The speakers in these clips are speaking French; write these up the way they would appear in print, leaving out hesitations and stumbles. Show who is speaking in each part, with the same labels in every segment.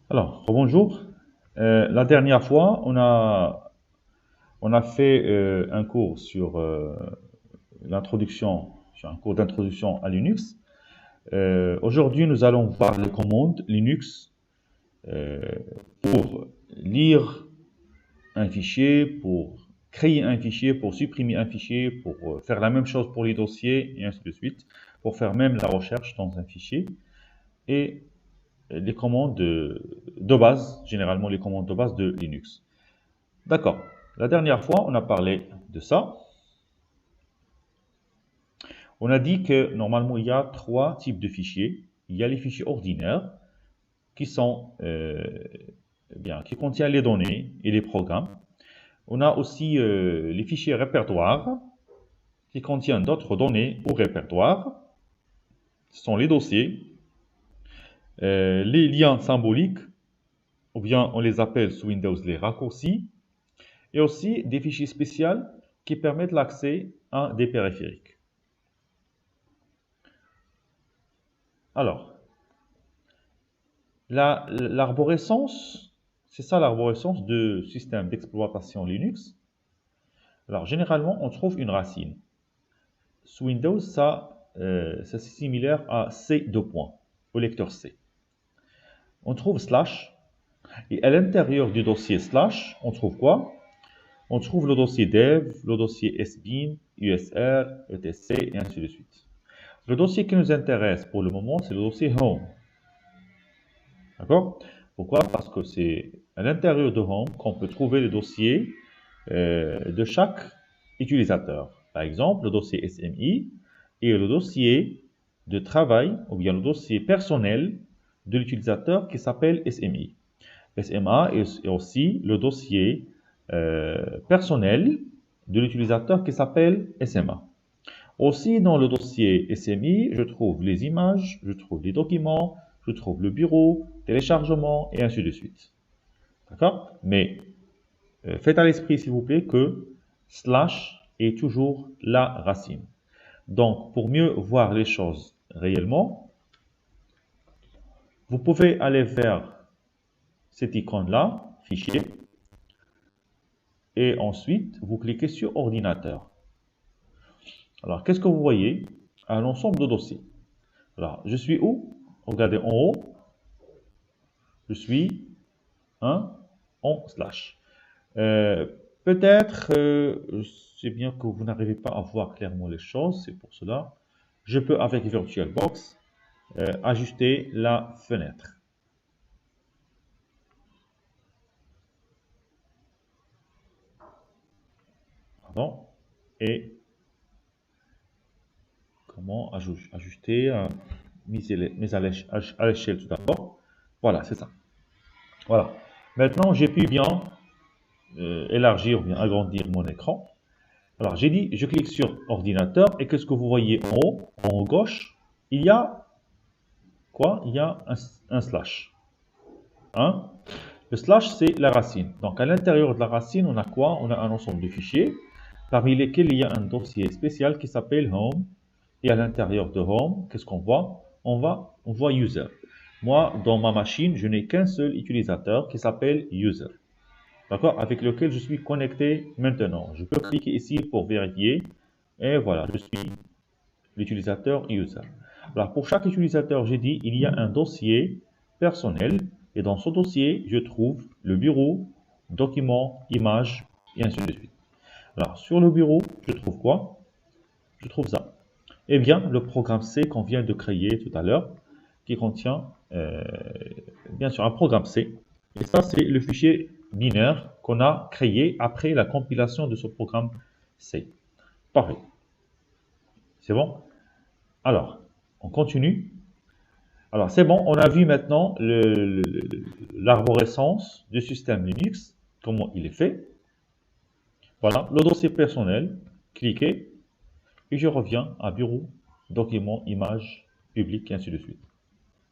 Speaker 1: Alors, bonjour. La dernière fois, on a fait un cours sur sur un cours d'introduction à Linux. Aujourd'hui, nous allons voir les commandes Linux euh, pour lire un fichier, pour créer un fichier, pour supprimer un fichier, pour faire la même chose pour les dossiers, et ainsi de suite, pour faire même la recherche dans un fichier. Et les commandes de base, généralement les commandes de base de Linux. D'accord. La dernière fois, on a parlé de ça. On a dit que normalement, il y a trois types de fichiers. Il y a les fichiers ordinaires qui sont, qui contiennent les données et les programmes. On a aussi les fichiers répertoires qui contiennent d'autres données ou répertoires. Ce sont les dossiers, les liens symboliques, ou bien on les appelle sous Windows les raccourcis, et aussi des fichiers spéciaux qui permettent l'accès à des périphériques. Alors, l'arborescence, c'est ça l'arborescence de système d'exploitation Linux. Alors, généralement, on trouve une racine. Sous Windows, c'est similaire à C deux points, au lecteur C. On trouve slash, et à l'intérieur du dossier slash, on trouve quoi? On trouve le dossier dev, le dossier sbin, usr, etc, et ainsi de suite. Le dossier qui nous intéresse pour le moment, c'est le dossier home. D'accord? Pourquoi? Parce que c'est à l'intérieur de home qu'on peut trouver les dossiers de chaque utilisateur. Par exemple, le dossier SMI et le dossier de travail, ou bien le dossier personnel de l'utilisateur qui s'appelle SMI. SMA est aussi le dossier personnel de l'utilisateur qui s'appelle SMA. Aussi, dans le dossier SMI, je trouve les images, je trouve les documents, je trouve le bureau, téléchargement, et ainsi de suite. D'accord? Mais faites à l'esprit, s'il vous plaît, que slash est toujours la racine. Donc, pour mieux voir les choses réellement, vous pouvez aller vers cette icône-là, fichier, et ensuite, vous cliquez sur ordinateur. Alors, qu'est-ce que vous voyez? Un ensemble de dossiers. Alors, je suis où? Regardez en haut, je suis en slash. Euh, Peut-être, c'est bien que vous n'arrivez pas à voir clairement les choses, c'est pour cela. Je peux, avec VirtualBox, ajuster la fenêtre. Pardon. Et comment ajuster, mise à l'échelle tout d'abord. Voilà, c'est ça. Voilà. Maintenant, j'ai pu bien élargir ou bien agrandir mon écran. Alors, j'ai dit, je clique sur ordinateur et qu'est-ce que vous voyez en haut gauche? Il y a quoi? Il y a un slash. Hein? Le slash, c'est la racine. Donc, à l'intérieur de la racine, on a quoi? On a un ensemble de fichiers, parmi lesquels il y a un dossier spécial qui s'appelle Home. Et à l'intérieur de Home, qu'est-ce qu'on voit? On voit User. Moi, dans ma machine, je n'ai qu'un seul utilisateur qui s'appelle User. D'accord? Avec lequel je suis connecté maintenant. Je peux cliquer ici pour vérifier. Et voilà, je suis l'utilisateur User. Alors, pour chaque utilisateur, j'ai dit, il y a un dossier personnel. Et dans ce dossier, je trouve le bureau, documents, images, et ainsi de suite. Alors, sur le bureau, je trouve quoi? Je trouve ça. Eh bien, le programme C qu'on vient de créer tout à l'heure, qui contient, bien sûr, un programme C. Et ça, c'est le fichier binaire qu'on a créé après la compilation de ce programme C. Parfait. C'est bon? Alors, on continue. Alors, c'est bon, on a vu maintenant l'arborescence du système Linux, comment il est fait. Voilà, le dossier personnel, cliquez, et je reviens à bureau, documents, images, public, et ainsi de suite.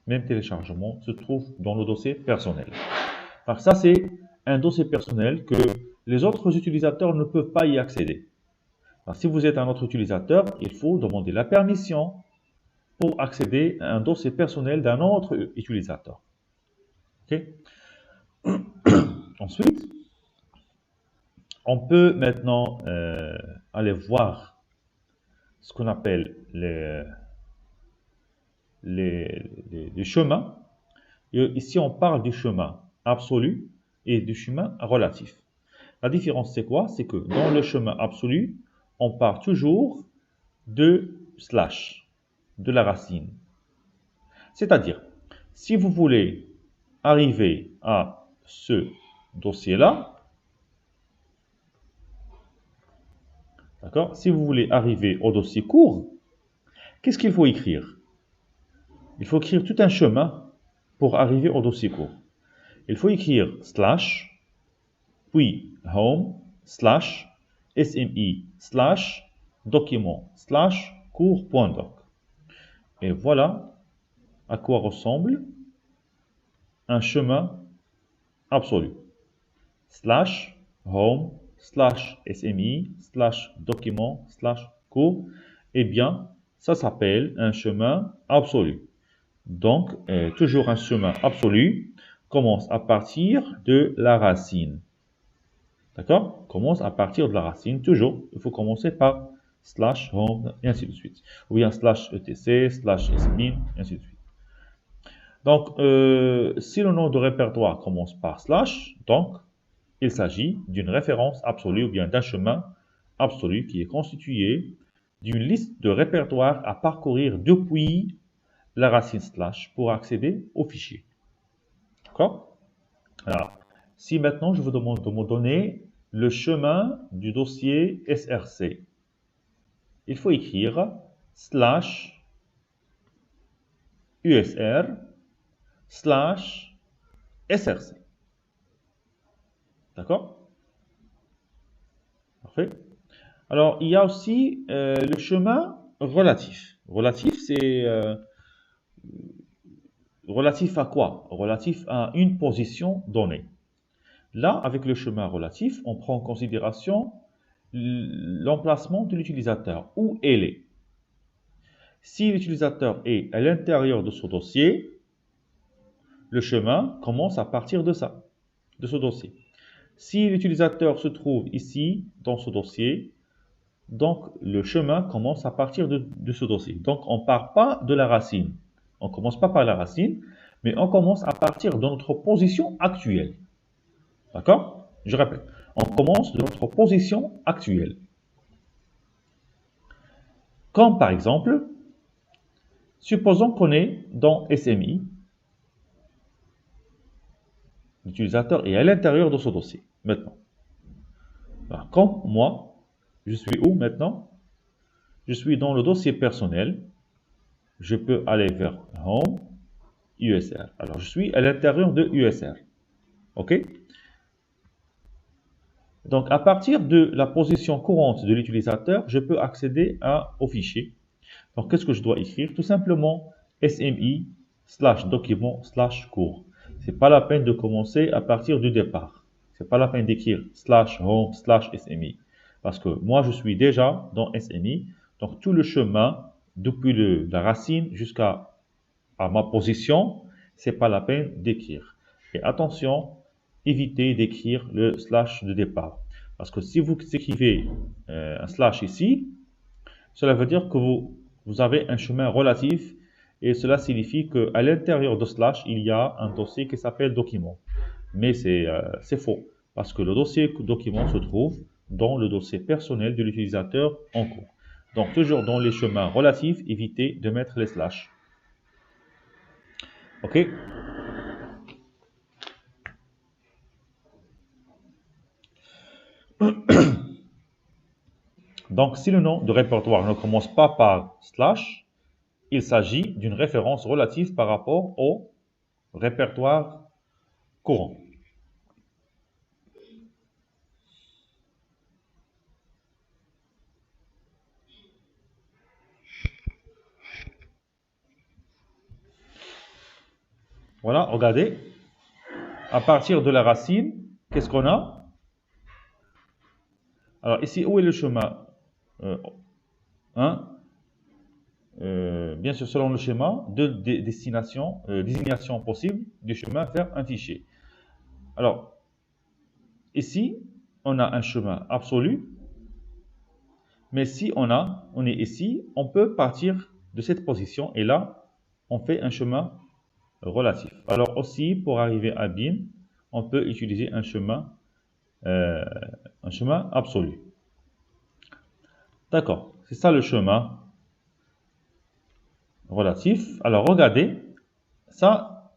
Speaker 1: Même téléchargement se trouve dans le dossier personnel. Alors ça, c'est un dossier personnel que les autres utilisateurs ne peuvent pas y accéder. Alors, si vous êtes un autre utilisateur, il faut demander la permission pour accéder à un dossier personnel d'un autre utilisateur. Ok. Ensuite, on peut maintenant aller voir ce qu'on appelle les chemins. Et ici, on parle du chemin absolu et du chemin relatif. La différence, c'est quoi? C'est que dans le chemin absolu, on part toujours de slash, de la racine. C'est-à-dire, si vous voulez arriver à ce dossier-là, d'accord? Si vous voulez arriver au dossier court, qu'est-ce qu'il faut écrire? Il faut écrire tout un chemin pour arriver au dossier court. Il faut écrire slash, puis home, slash, SMI, slash, document, slash, cours.doc. Et voilà à quoi ressemble un chemin absolu. Slash, home, slash, SMI, slash, document, slash, cours. Eh bien, ça s'appelle un chemin absolu. Donc, toujours un chemin absolu commence à partir de la racine. D'accord? Commence à partir de la racine. Toujours, il faut commencer par slash home, et ainsi de suite. Ou bien slash etc, slash smin, et ainsi de suite. Donc, si le nom de répertoire commence par slash, donc, il s'agit d'une référence absolue ou bien d'un chemin absolu qui est constitué d'une liste de répertoires à parcourir depuis la racine slash pour accéder au fichier. D'accord? Alors, si maintenant je vous demande de me donner le chemin du dossier SRC, il faut écrire slash USR slash SRC. D'accord? Parfait. Alors, il y a aussi le chemin relatif. Relatif, c'est relatif à quoi? Relatif à une position donnée. Là, avec le chemin relatif, on prend en considération l'emplacement de l'utilisateur, où elle est. Si l'utilisateur est à l'intérieur de ce dossier, le chemin commence à partir de ça, de ce dossier. Si l'utilisateur se trouve ici, dans ce dossier, donc le chemin commence à partir de ce dossier. Donc on ne part pas de la racine. On ne commence pas par la racine, mais on commence à partir de notre position actuelle. D'accord? Je répète, on commence de notre position actuelle. Comme par exemple, supposons qu'on est dans SMI, l'utilisateur est à l'intérieur de ce dossier, maintenant. Alors, comme moi, je suis où maintenant? Je suis dans le dossier personnel, je peux aller vers Home, USR. Alors, je suis à l'intérieur de USR. OK? Donc, à partir de la position courante de l'utilisateur, je peux accéder au fichier. Donc, qu'est-ce que je dois écrire? Tout simplement SMI slash document slash cours. C'est pas la peine de commencer à partir du départ. C'est pas la peine d'écrire slash home slash SMI. Parce que moi, je suis déjà dans SMI. Donc, tout le chemin, depuis la racine jusqu'à ma position, c'est pas la peine d'écrire. Et attention, évitez d'écrire le slash de départ. Parce que si vous écrivez un slash ici, cela veut dire que vous avez un chemin relatif et cela signifie qu'à l'intérieur de slash, il y a un dossier qui s'appelle document. Mais c'est faux parce que le dossier document se trouve dans le dossier personnel de l'utilisateur en cours. Donc toujours dans les chemins relatifs, évitez de mettre les slash. OK? Donc, si le nom de répertoire ne commence pas par slash, il s'agit d'une référence relative par rapport au répertoire courant. Voilà, regardez. À partir de la racine, qu'est-ce qu'on a? Alors ici, où est le chemin 1? bien sûr selon le schéma, deux désignations possibles du chemin vers un fichier. Alors, ici, on a un chemin absolu, mais si on est ici, on peut partir de cette position et là, on fait un chemin relatif. Alors aussi, pour arriver à bin, on peut utiliser euh, un chemin absolu. D'accord, c'est ça le chemin relatif. Alors regardez, ça,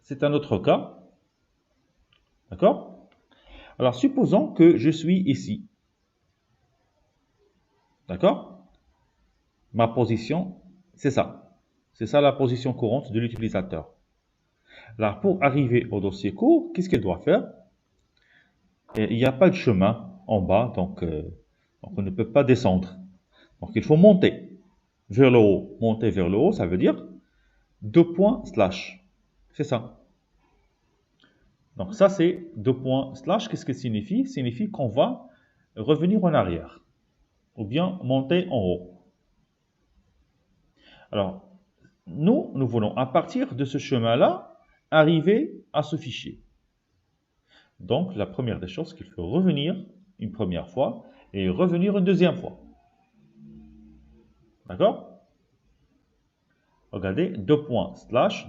Speaker 1: c'est un autre cas. D'accord? Alors supposons que je suis ici. D'accord? Ma position, c'est ça. C'est ça la position courante de l'utilisateur. Alors pour arriver au dossier court, qu'est-ce qu'il doit faire? Il n'y a pas de chemin en bas, donc on ne peut pas descendre. Donc il faut monter vers le haut. Monter vers le haut, ça veut dire deux points slash. C'est ça. Donc ça c'est deux points slash. Qu'est-ce que ça signifie? Ça signifie qu'on va revenir en arrière ou bien monter en haut. Alors, nous voulons à partir de ce chemin-là arriver à ce fichier. Donc la première des choses, c'est qu'il faut revenir une première fois et revenir une deuxième fois. D'accord? Regardez, deux points slash,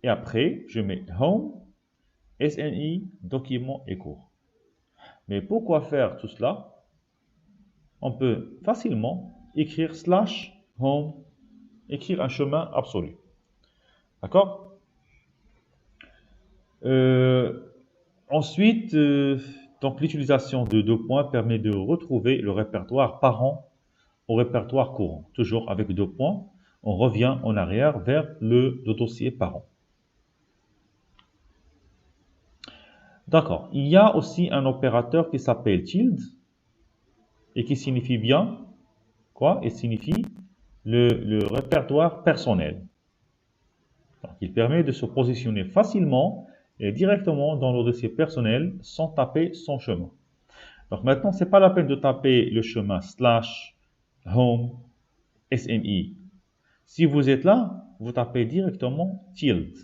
Speaker 1: et après, je mets home, SNI, document et cours. Mais pourquoi faire tout cela? On peut facilement écrire slash home, écrire un chemin absolu. D'accord? Ensuite, donc l'utilisation de deux points permet de retrouver le répertoire parent au répertoire courant. Toujours avec deux points, on revient en arrière vers le dossier parent. D'accord. Il y a aussi un opérateur qui s'appelle tilde et qui signifie bien quoi? Il signifie le répertoire personnel. Donc, il permet de se positionner facilement et directement dans le dossier personnel sans taper son chemin. Donc maintenant, ce n'est pas la peine de taper le chemin slash home SNI. Si vous êtes là, vous tapez directement tilde,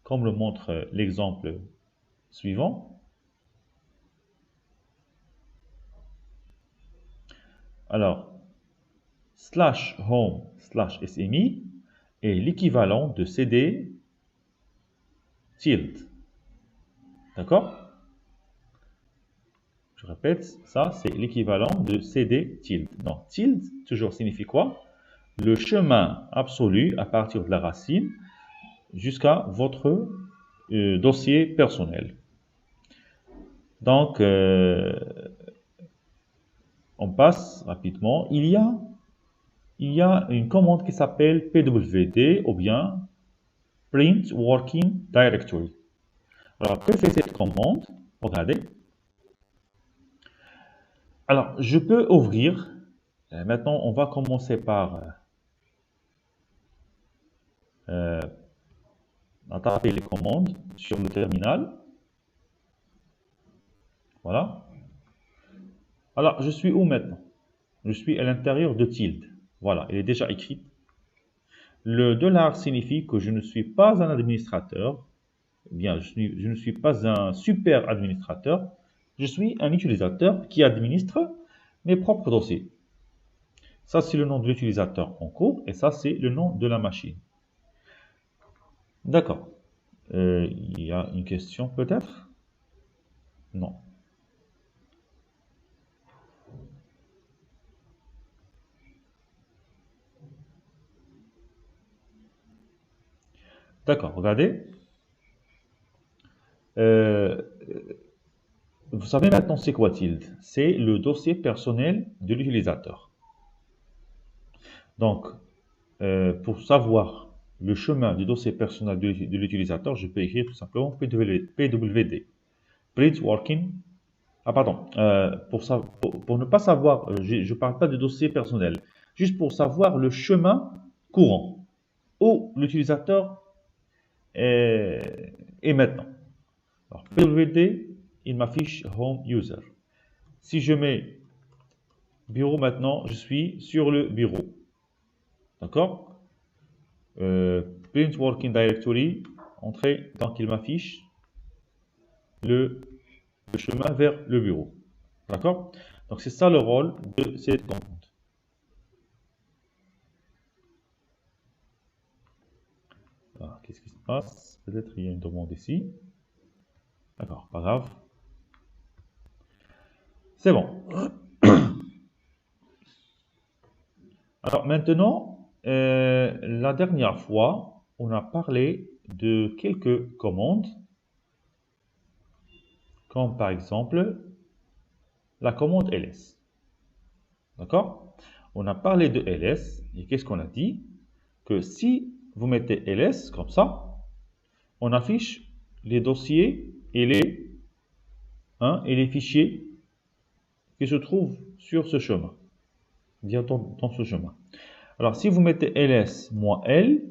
Speaker 1: comme le montre l'exemple suivant. Alors, slash home slash SMI est l'équivalent de CD tilde. D'accord? Je répète, ça c'est l'équivalent de CD tilde. Donc, tilde, toujours signifie quoi? Le chemin absolu à partir de la racine jusqu'à votre dossier personnel. Donc, on passe rapidement. Il y a une commande qui s'appelle PWD ou bien Print Working Directory. Alors, que fait cette commande? Regardez. Alors, je peux ouvrir. Maintenant, on va commencer par taper les commandes sur le terminal. Voilà. Alors, je suis où maintenant? Je suis à l'intérieur de tilde. Voilà, il est déjà écrit. Le $ signifie que je ne suis pas un administrateur. Bien, je ne suis pas un super administrateur. Je suis un utilisateur qui administre mes propres dossiers. Ça, c'est le nom de l'utilisateur en cours et ça, c'est le nom de la machine. D'accord. Il y a une question peut-être? Non. D'accord, regardez. Vous savez maintenant c'est quoi tilde? C'est le dossier personnel de l'utilisateur. Donc, pour savoir le chemin du dossier personnel de l'utilisateur, je peux écrire tout simplement PWD. Print Working. Ah pardon, pour ne pas savoir, je ne parle pas de dossier personnel, juste pour savoir le chemin courant où l'utilisateur est maintenant. Alors, PWD, il m'affiche Home User. Si je mets Bureau, maintenant, je suis sur le bureau. D'accord? Print Working Directory, entrée, donc il m'affiche le chemin vers le bureau. D'accord? Donc c'est ça le rôle de cette commande. Qu'est-ce qui se passe? Peut-être il y a une demande ici. D'accord, pas grave. C'est bon. Alors maintenant, la dernière fois, on a parlé de quelques commandes, comme par exemple la commande ls. D'accord? On a parlé de ls, et qu'est-ce qu'on a dit? Que si vous mettez ls comme ça, on affiche les dossiers et les fichiers qui se trouvent sur ce chemin, bien dans ce chemin. Alors si vous mettez ls-l,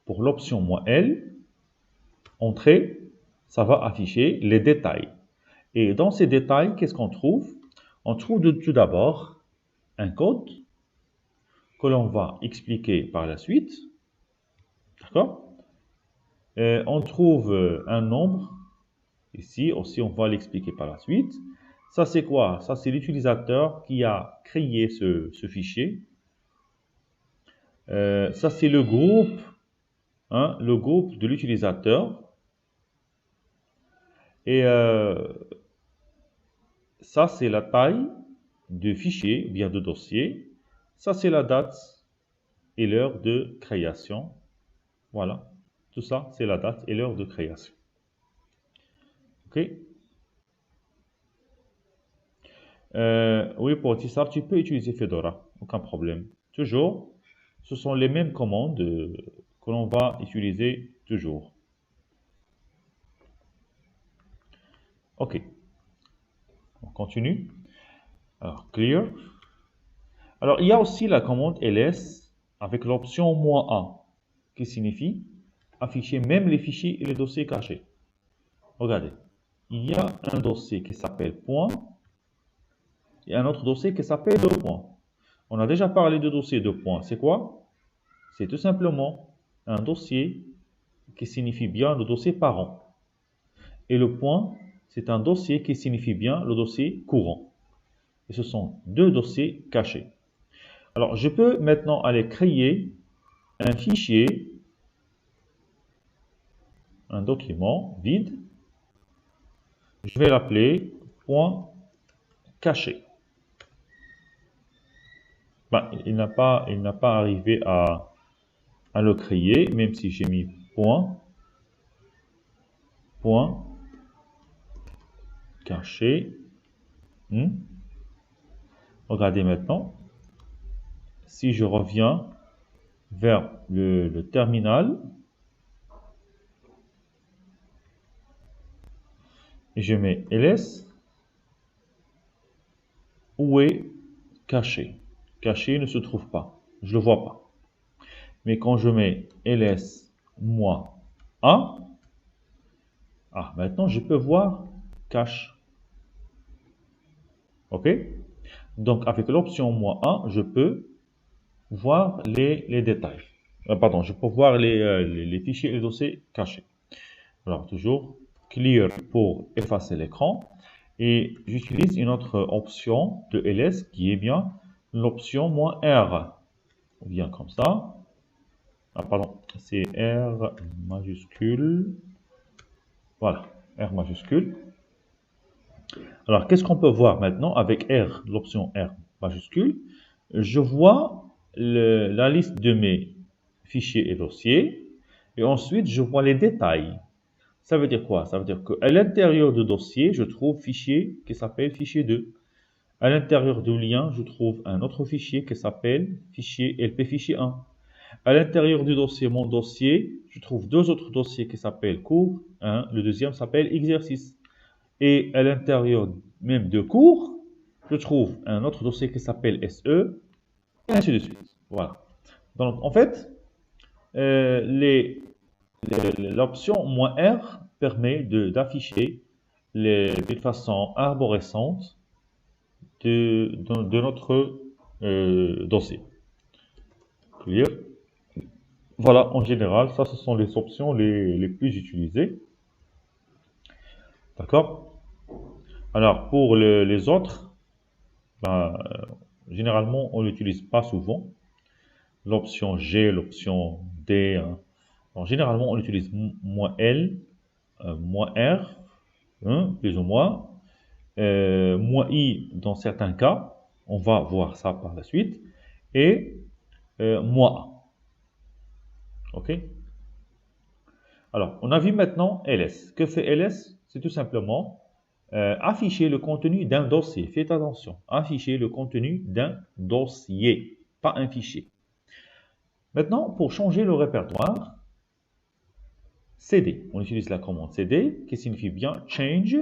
Speaker 1: pour l'option -l, entrée, ça va afficher les détails. Et dans ces détails, qu'est-ce qu'on trouve? On trouve tout d'abord un code que l'on va expliquer par la suite. D'accord? On trouve un nombre. Ici aussi, on va l'expliquer par la suite. Ça, c'est quoi? Ça, c'est l'utilisateur qui a créé ce fichier. Ça, c'est le groupe de l'utilisateur. Et ça, c'est la taille du fichier, bien de dossier. Ça, c'est la date et l'heure de création. Voilà. Tout ça, c'est la date et l'heure de création. OK? Oui, pour Tissar, tu peux utiliser Fedora. Aucun problème. Toujours, ce sont les mêmes commandes que l'on va utiliser toujours. OK. On continue. Alors, clear. Alors, il y a aussi la commande ls avec l'option -a, qui signifie afficher même les fichiers et les dossiers cachés. Regardez, il y a un dossier qui s'appelle point et un autre dossier qui s'appelle deux points. On a déjà parlé de dossier de points. C'est quoi? C'est tout simplement un dossier qui signifie bien le dossier parent. Et le point, c'est un dossier qui signifie bien le dossier courant. Et ce sont deux dossiers cachés. Alors, je peux maintenant aller créer un fichier, un document vide. Je vais l'appeler point caché. Ben, il n'a pas arrivé à le créer, même si j'ai mis point caché. Regardez maintenant, si je reviens vers le terminal, et je mets ls, où est caché? Caché ne se trouve pas, je ne le vois pas. Mais quand je mets ls-a, maintenant je peux voir cache. OK? Donc avec l'option -a, je peux voir les détails. Pardon, je peux voir les fichiers et les dossiers cachés. Alors toujours clear pour effacer l'écran. Et j'utilise une autre option de ls qui est bien l'option -r. Ou bien comme ça. Pardon, c'est R majuscule. Voilà, R majuscule. Alors, qu'est-ce qu'on peut voir maintenant avec R, l'option R majuscule? Je vois la liste de mes fichiers et dossiers. Et ensuite, je vois les détails. Ça veut dire quoi? Ça veut dire qu'à l'intérieur du dossier, je trouve fichier qui s'appelle fichier 2. À l'intérieur du lien, je trouve un autre fichier qui s'appelle fichier LP fichier 1. À l'intérieur du dossier, mon dossier, je trouve deux autres dossiers qui s'appellent cours 1, le deuxième s'appelle exercice. Et à l'intérieur même de cours, je trouve un autre dossier qui s'appelle SE, et ainsi de suite. Voilà. Donc, en fait, l'option -r permet d'afficher d'une façon arborescente de notre dossier. Clear. Voilà, en général, ça, ce sont les options les plus utilisées. D'accord? Alors, pour les autres, ben, généralement, on l'utilise pas souvent. L'option G, l'option D. Hein. Donc, généralement, on utilise moins L, moins R, hein, plus ou moins. Moins I dans certains cas. On va voir ça par la suite. Et moins A. OK? Alors, on a vu maintenant ls. Que fait ls? C'est tout simplement afficher le contenu d'un dossier. Faites attention. Afficher le contenu d'un dossier, pas un fichier. Maintenant, pour changer le répertoire, cd. On utilise la commande cd qui signifie bien change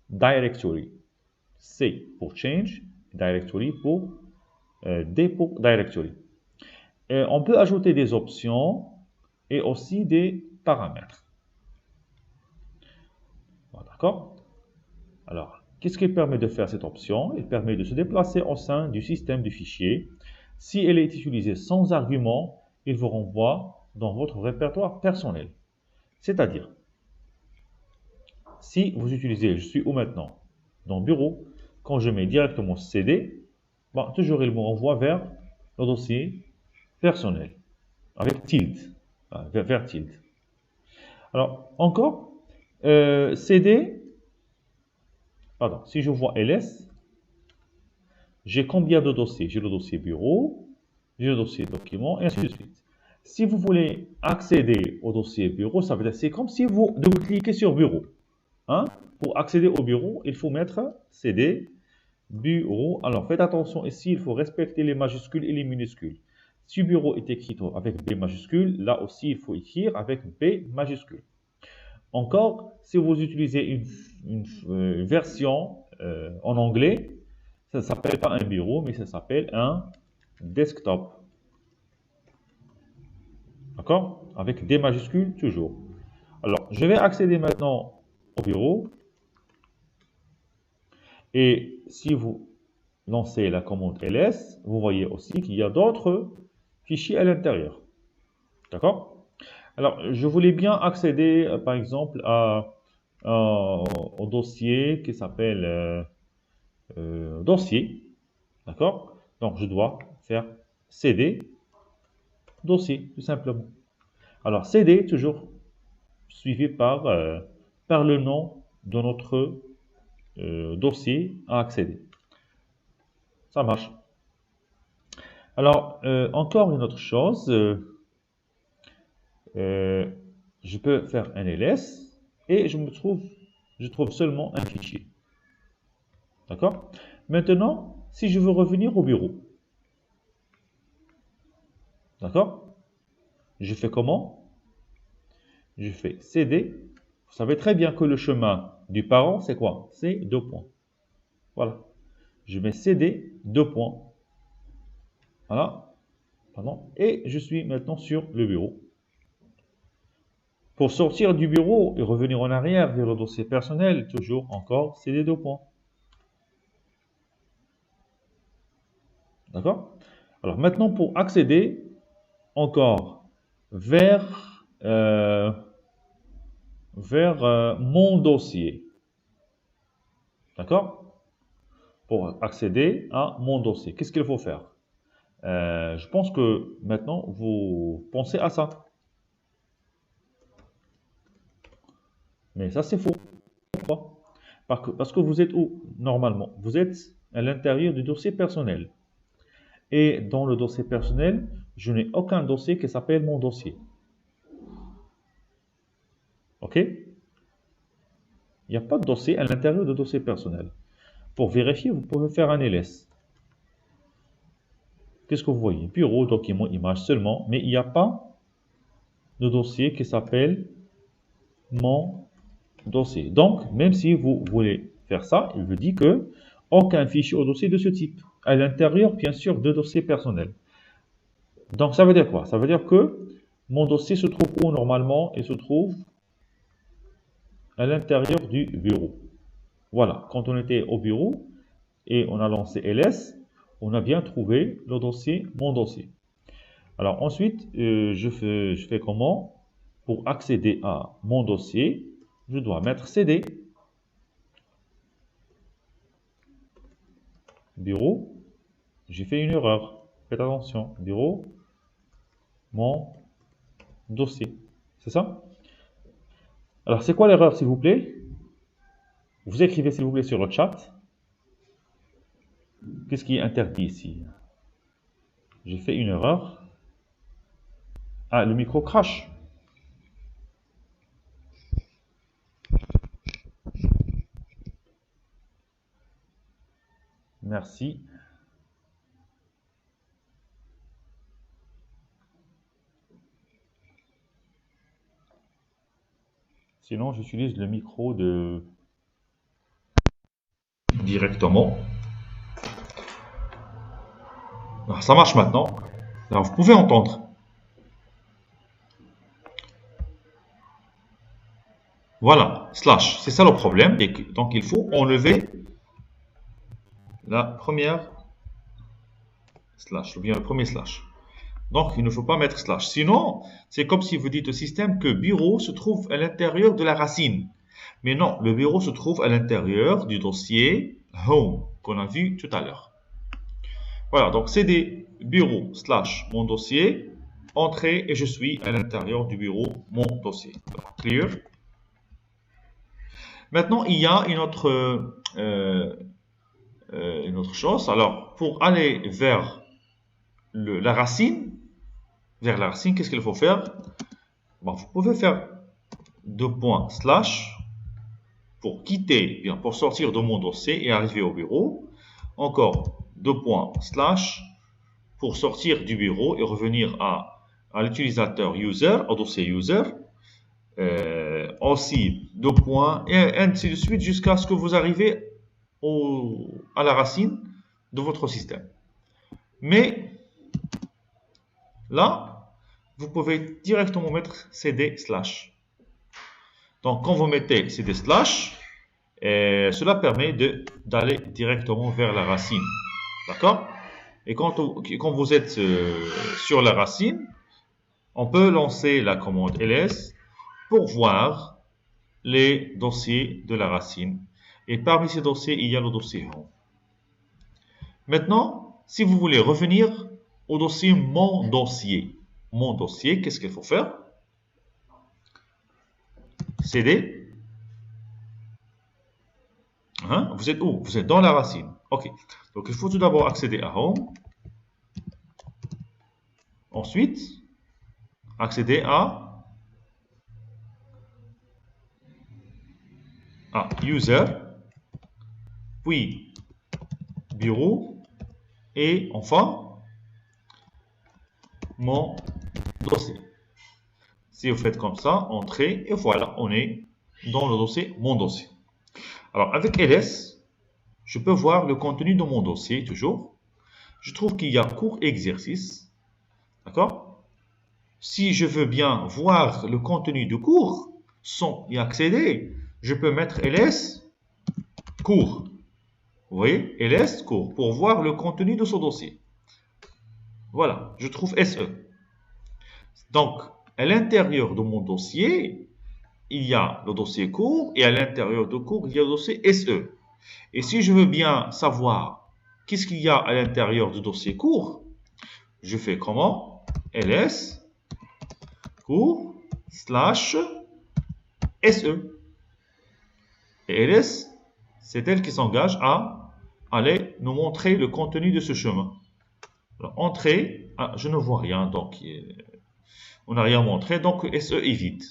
Speaker 1: directory. C pour change, directory pour D pour directory. On peut ajouter des options et aussi des paramètres. D'accord? Alors, qu'est-ce qui permet de faire cette option? Elle permet de se déplacer au sein du système du fichier. Si elle est utilisée sans argument, il vous renvoie dans votre répertoire personnel. C'est-à-dire, si vous utilisez, je suis où maintenant? Dans Bureau, quand je mets directement CD, bon, toujours il me renvoie vers le dossier personnel, avec tilde, vers tilde. Alors, encore, CD, pardon, si je vois ls, j'ai combien de dossiers? J'ai le dossier bureau, j'ai le dossier document, et ainsi de suite. Si vous voulez accéder au dossier bureau, ça veut dire c'est comme si vous double-cliquez sur bureau. Hein? Pour accéder au bureau, il faut mettre CD, bureau. Alors, faites attention ici, il faut respecter les majuscules et les minuscules. Si bureau est écrit avec B majuscule, là aussi, il faut écrire avec B majuscule. Encore, si vous utilisez une version en anglais, ça ne s'appelle pas un bureau, mais ça s'appelle un desktop. D'accord? Avec D majuscules toujours. Alors, je vais accéder maintenant au bureau. Et si vous lancez la commande ls, vous voyez aussi qu'il y a d'autres fichiers à l'intérieur. D'accord? Alors, je voulais bien accéder, par exemple, au dossier qui s'appelle dossier. D'accord? Donc, je dois faire cd dossier, tout simplement. Alors, cd, toujours suivi par le nom de notre dossier à accéder. Ça marche. Alors, encore une autre chose, je peux faire un ls et je trouve seulement un fichier. D'accord? Maintenant, si je veux revenir au bureau, d'accord? Je fais comment? Je fais cd. Vous savez très bien que le chemin du parent, c'est quoi? C'est 2 points. Voilà. Je mets cd 2 points. Voilà. Pardon. Et je suis maintenant sur le bureau. Pour sortir du bureau et revenir en arrière vers le dossier personnel, toujours encore cd 2 points. D'accord? Alors maintenant, pour accéder encore vers mon dossier. D'accord? Pour accéder à mon dossier, qu'est-ce qu'il faut faire? Je pense que maintenant, vous pensez à ça. Mais ça, c'est faux. Pourquoi? Parce que vous êtes où, normalement? Vous êtes à l'intérieur du dossier personnel. Et dans le dossier personnel, je n'ai aucun dossier qui s'appelle mon dossier. OK? Il n'y a pas de dossier à l'intérieur du dossier personnel. Pour vérifier, vous pouvez faire un ls. Qu'est-ce que vous voyez? Bureau, document, image seulement, mais il n'y a pas de dossier qui s'appelle mon dossier. Donc, même si vous voulez faire ça, il vous dit que aucun fichier au dossier de ce type. À l'intérieur, bien sûr, de dossiers personnels. Donc, ça veut dire quoi? Ça veut dire que mon dossier se trouve où normalement? Il se trouve à l'intérieur du bureau. Voilà, quand on était au bureau, et on a lancé ls, on a bien trouvé le dossier, mon dossier. Alors ensuite, je fais comment? Pour accéder à mon dossier, je dois mettre cd, bureau, j'ai fait une erreur, faites attention, bureau, mon dossier, c'est ça? Alors c'est quoi l'erreur s'il vous plaît? Vous écrivez s'il vous plaît sur le chat. Qu'est-ce qui est interdit ici? J'ai fait une erreur. Ah, le micro crash. Merci. Sinon, j'utilise le micro de directement. Alors, ça marche maintenant. Alors, vous pouvez entendre. Voilà, slash. C'est ça le problème. Et donc, il faut enlever la première slash, ou bien le premier slash. Donc, il ne faut pas mettre slash. Sinon, c'est comme si vous dites au système que bureau se trouve à l'intérieur de la racine. Mais non, le bureau se trouve à l'intérieur du dossier home qu'on a vu tout à l'heure. Voilà, donc cd bureau slash mon dossier, entrée et je suis à l'intérieur du bureau mon dossier. Clear. Maintenant, il y a une autre chose. Alors, pour aller vers la racine, qu'est-ce qu'il faut faire? Bon, vous pouvez faire deux points slash pour quitter, bien, pour sortir de mon dossier et arriver au bureau. Encore deux points slash pour sortir du bureau et revenir à l'utilisateur user, au dossier user. Aussi deux points et ainsi de suite jusqu'à ce que vous arrivez à la racine de votre système. Mais là, vous pouvez directement mettre cd slash. Donc, quand vous mettez cd slash, cela permet d'aller directement vers la racine. D'accord? Et quand vous êtes sur la racine, on peut lancer la commande ls pour voir les dossiers de la racine. Et parmi ces dossiers, il y a le dossier home. Maintenant, si vous voulez revenir au dossier mon dossier, qu'est-ce qu'il faut faire? cd. Hein? Vous êtes où? Vous êtes dans la racine. OK. Donc, il faut tout d'abord accéder à home. Ensuite, accéder à user, puis bureau, et enfin, mon dossier. Si vous faites comme ça, entrez, et voilà, on est dans le dossier mon dossier. Alors, avec ls, je peux voir le contenu de mon dossier, toujours. Je trouve qu'il y a cours exercice. D'accord? Si je veux bien voir le contenu du cours sans y accéder, je peux mettre ls cours. Vous voyez? ls cours pour voir le contenu de ce dossier. Voilà, je trouve SE. Donc, à l'intérieur de mon dossier, il y a le dossier cours et à l'intérieur du cours, il y a le dossier SE. Et si je veux bien savoir qu'est-ce qu'il y a à l'intérieur du dossier cours, je fais comment? ls cours slash SE. Et ls, c'est elle qui s'engage à aller nous montrer le contenu de ce chemin. Alors, entrée, je ne vois rien, donc on n'a rien montré, donc SE est vide.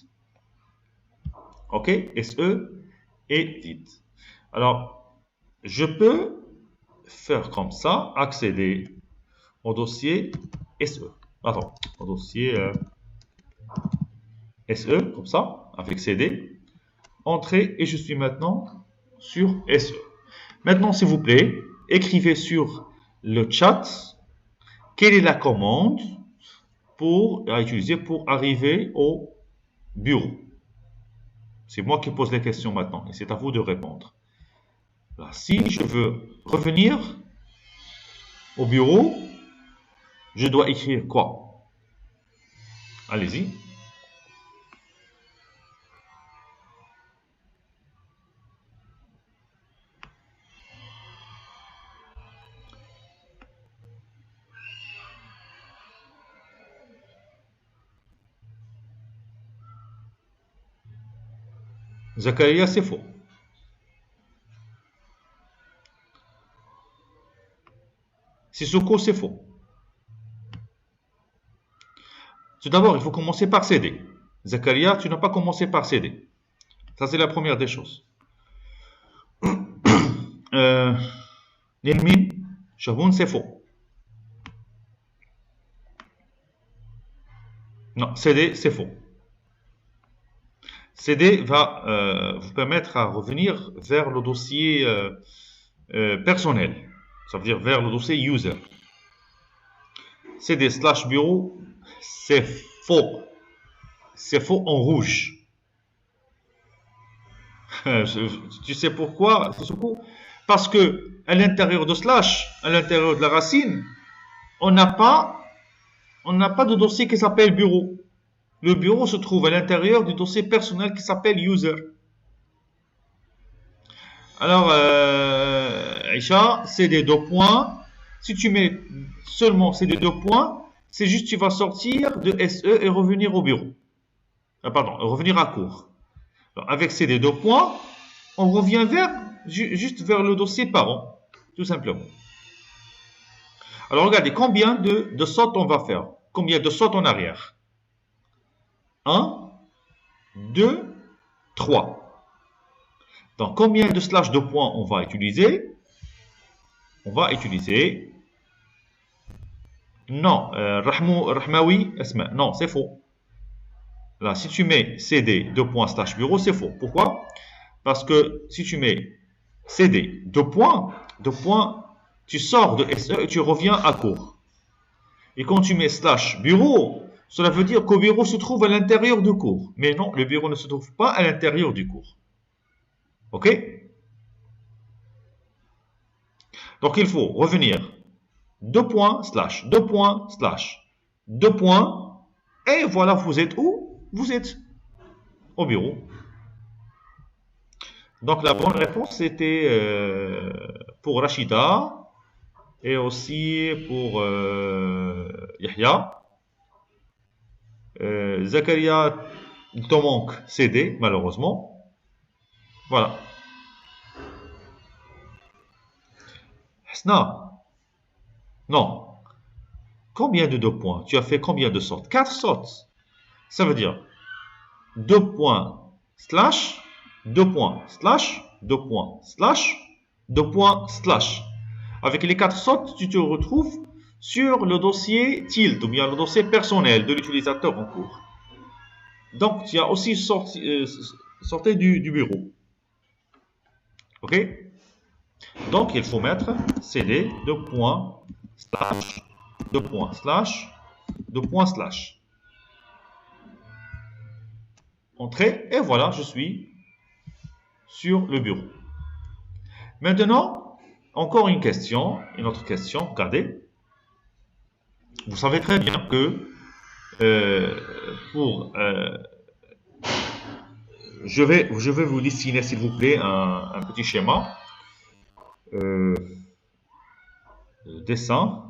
Speaker 1: OK? SE est vide. Alors, je peux faire comme ça, accéder au dossier SE. Attends, au dossier SE, comme ça, avec CD. Entrée, et je suis maintenant sur SE. Maintenant, s'il vous plaît, écrivez sur le chat quelle est la commande à utiliser pour arriver au bureau. C'est moi qui pose les questions maintenant et c'est à vous de répondre. Alors, si je veux revenir au bureau, je dois écrire quoi? Allez-y. Zakaria, c'est faux. Sissoko, c'est faux. Tout d'abord, il faut commencer par céder. Zakaria, tu n'as pas commencé par céder. Ça, c'est la première des choses. Nelmin, Shaboun, c'est faux. Non, céder, c'est faux. Céder va vous permettre à revenir vers le dossier personnel. Ça veut dire vers le dossier user. CD slash bureau, c'est faux. C'est faux en rouge. Tu sais pourquoi? Parce que à l'intérieur de slash, à l'intérieur de la racine, on n'a pas de dossier qui s'appelle bureau. Le bureau se trouve à l'intérieur du dossier personnel qui s'appelle user. Alors, Aïcha, c'est des deux points. Si tu mets seulement c'est des deux points, c'est juste tu vas sortir de SE et revenir au bureau. Pardon, revenir à court. Alors, avec ces deux points, on revient juste vers le dossier parent, tout simplement. Alors, regardez, combien de sautes on va faire? Combien de sautes en arrière? 1, 2, 3. Donc, combien de slash de points on va utiliser? On va utiliser... Non, Rahmawi, Esma. Non, c'est faux. Là, si tu mets CD 2 points slash bureau, c'est faux. Pourquoi? Parce que si tu mets CD 2 points, tu sors de SE et tu reviens à court. Et quand tu mets slash bureau, cela veut dire qu'au bureau se trouve à l'intérieur du cours. Mais non, le bureau ne se trouve pas à l'intérieur du cours. OK? Donc il faut revenir 2 points slash 2 points slash 2 points. Et voilà, vous êtes où? Vous êtes au bureau. Donc la bonne réponse c'était pour Rachida et aussi pour Yahya. Zakaria, il te manque CD malheureusement. Voilà. Hasna, non. Combien de 2 points? Tu as fait combien de sortes? 4 sortes. Ça veut dire 2 points slash 2 points slash 2 points slash 2 points slash. Avec les 4 sortes, tu te retrouves sur le dossier tilde ou bien le dossier personnel de l'utilisateur en cours. Donc, tu as aussi sorti du bureau. OK? Donc, il faut mettre CD 2 points slash 2 points slash 2 points slash. Entrée, et voilà, je suis sur le bureau. Maintenant, encore une autre question, regardez. Vous savez très bien que je vais vous dessiner, s'il vous plaît, un petit schéma. Dessin.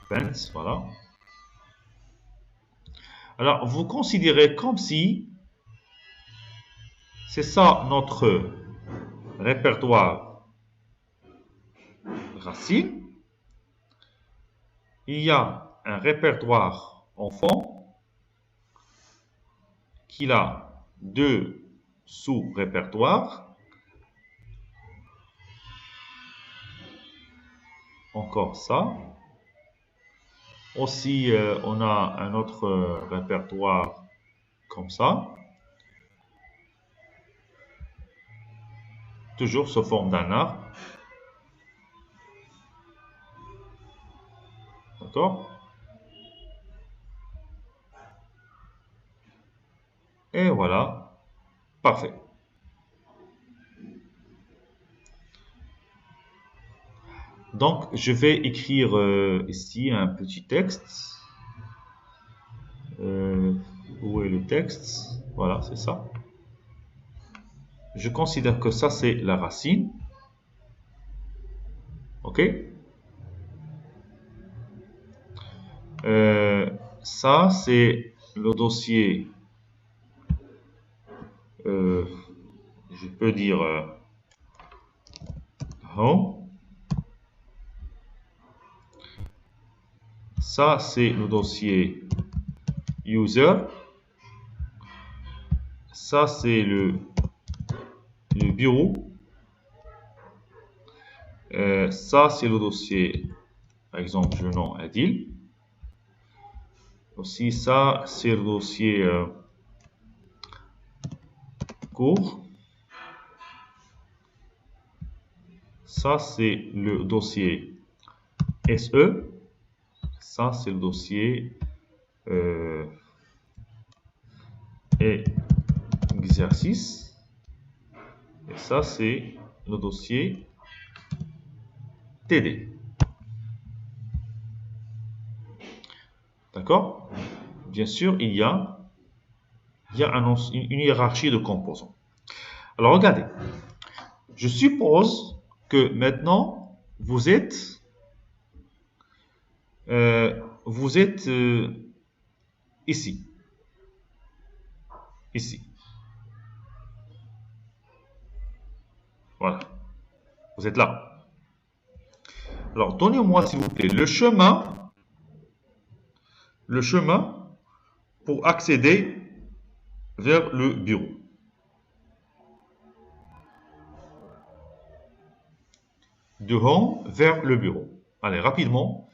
Speaker 1: Fence, voilà. Alors, vous considérez comme si c'est ça notre répertoire racine. Il y a un répertoire enfant qui a 2 sous-répertoires. Encore ça. Aussi, on a un autre répertoire comme ça. Toujours sous forme d'un arc. D'accord? Et voilà. Parfait. Donc, je vais écrire ici un petit texte. Où est le texte? Voilà, c'est ça. Je considère que ça, c'est la racine. OK? Ça, c'est le dossier. Je peux dire home. Ça, c'est le dossier user. Ça, c'est le bureau. Ça, c'est le dossier, par exemple, le nom Adil. Aussi, ça, c'est le dossier cours. Ça, c'est le dossier SE. Ça, c'est le dossier exercice. Et ça, c'est le dossier TD. D'accord? Bien sûr, il y a une hiérarchie de composants. Alors, regardez. Je suppose que maintenant, vous êtes ici. Ici. Voilà. Vous êtes là. Alors, donnez-moi, s'il vous plaît, le chemin pour accéder vers le bureau. De home vers le bureau. Allez, rapidement.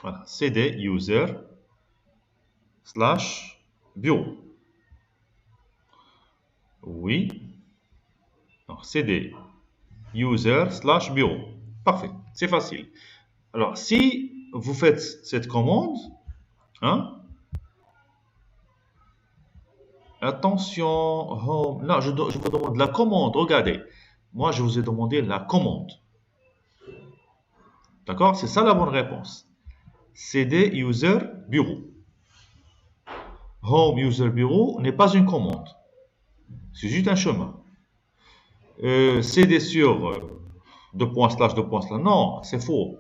Speaker 1: Voilà, cd user / bureau. Oui. Alors, cd user / bureau. Parfait, c'est facile. Alors, si vous faites cette commande, hein, attention, home. Là, je vous demande la commande. Regardez, moi, je vous ai demandé la commande. D'accord? C'est ça la bonne réponse. cd user bureau. Home user bureau n'est pas une commande. C'est juste un chemin. cd sur deux points slash. Non, c'est faux.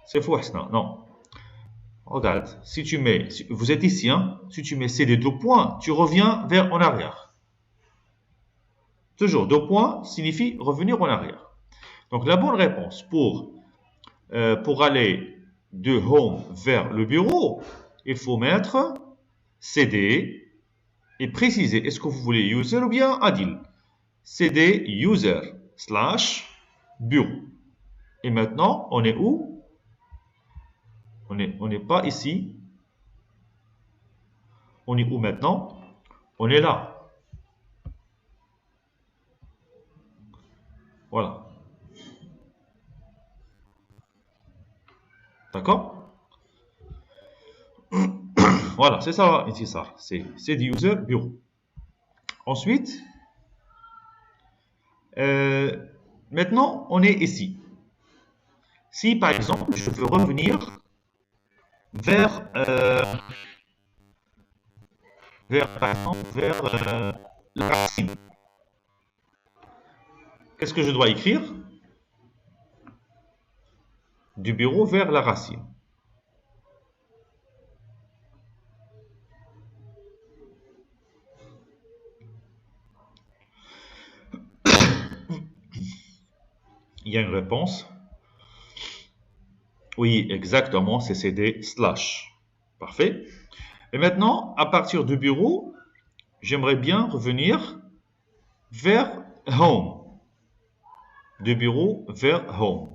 Speaker 1: C'est faux, non. Regarde, si tu mets, vous êtes ici, hein, si tu mets cd deux points, tu reviens vers en arrière. Toujours, deux points signifie revenir en arrière. Donc la bonne réponse pour aller de home vers le bureau, il faut mettre cd et préciser est-ce que vous voulez user ou bien Adil. cd user / bureau. Et maintenant, on est où? On n'est pas ici. On est où maintenant? On est là. Voilà. D'accord? Voilà, c'est ça, c'est du user bureau. Ensuite, maintenant, on est ici. Si, par exemple, je veux revenir vers, par exemple, vers la racine. Qu'est-ce que je dois écrire? Du bureau vers la racine. Il y a une réponse. Oui, exactement, c'est cd /. Parfait. Et maintenant, à partir du bureau, j'aimerais bien revenir vers home. De bureau vers home.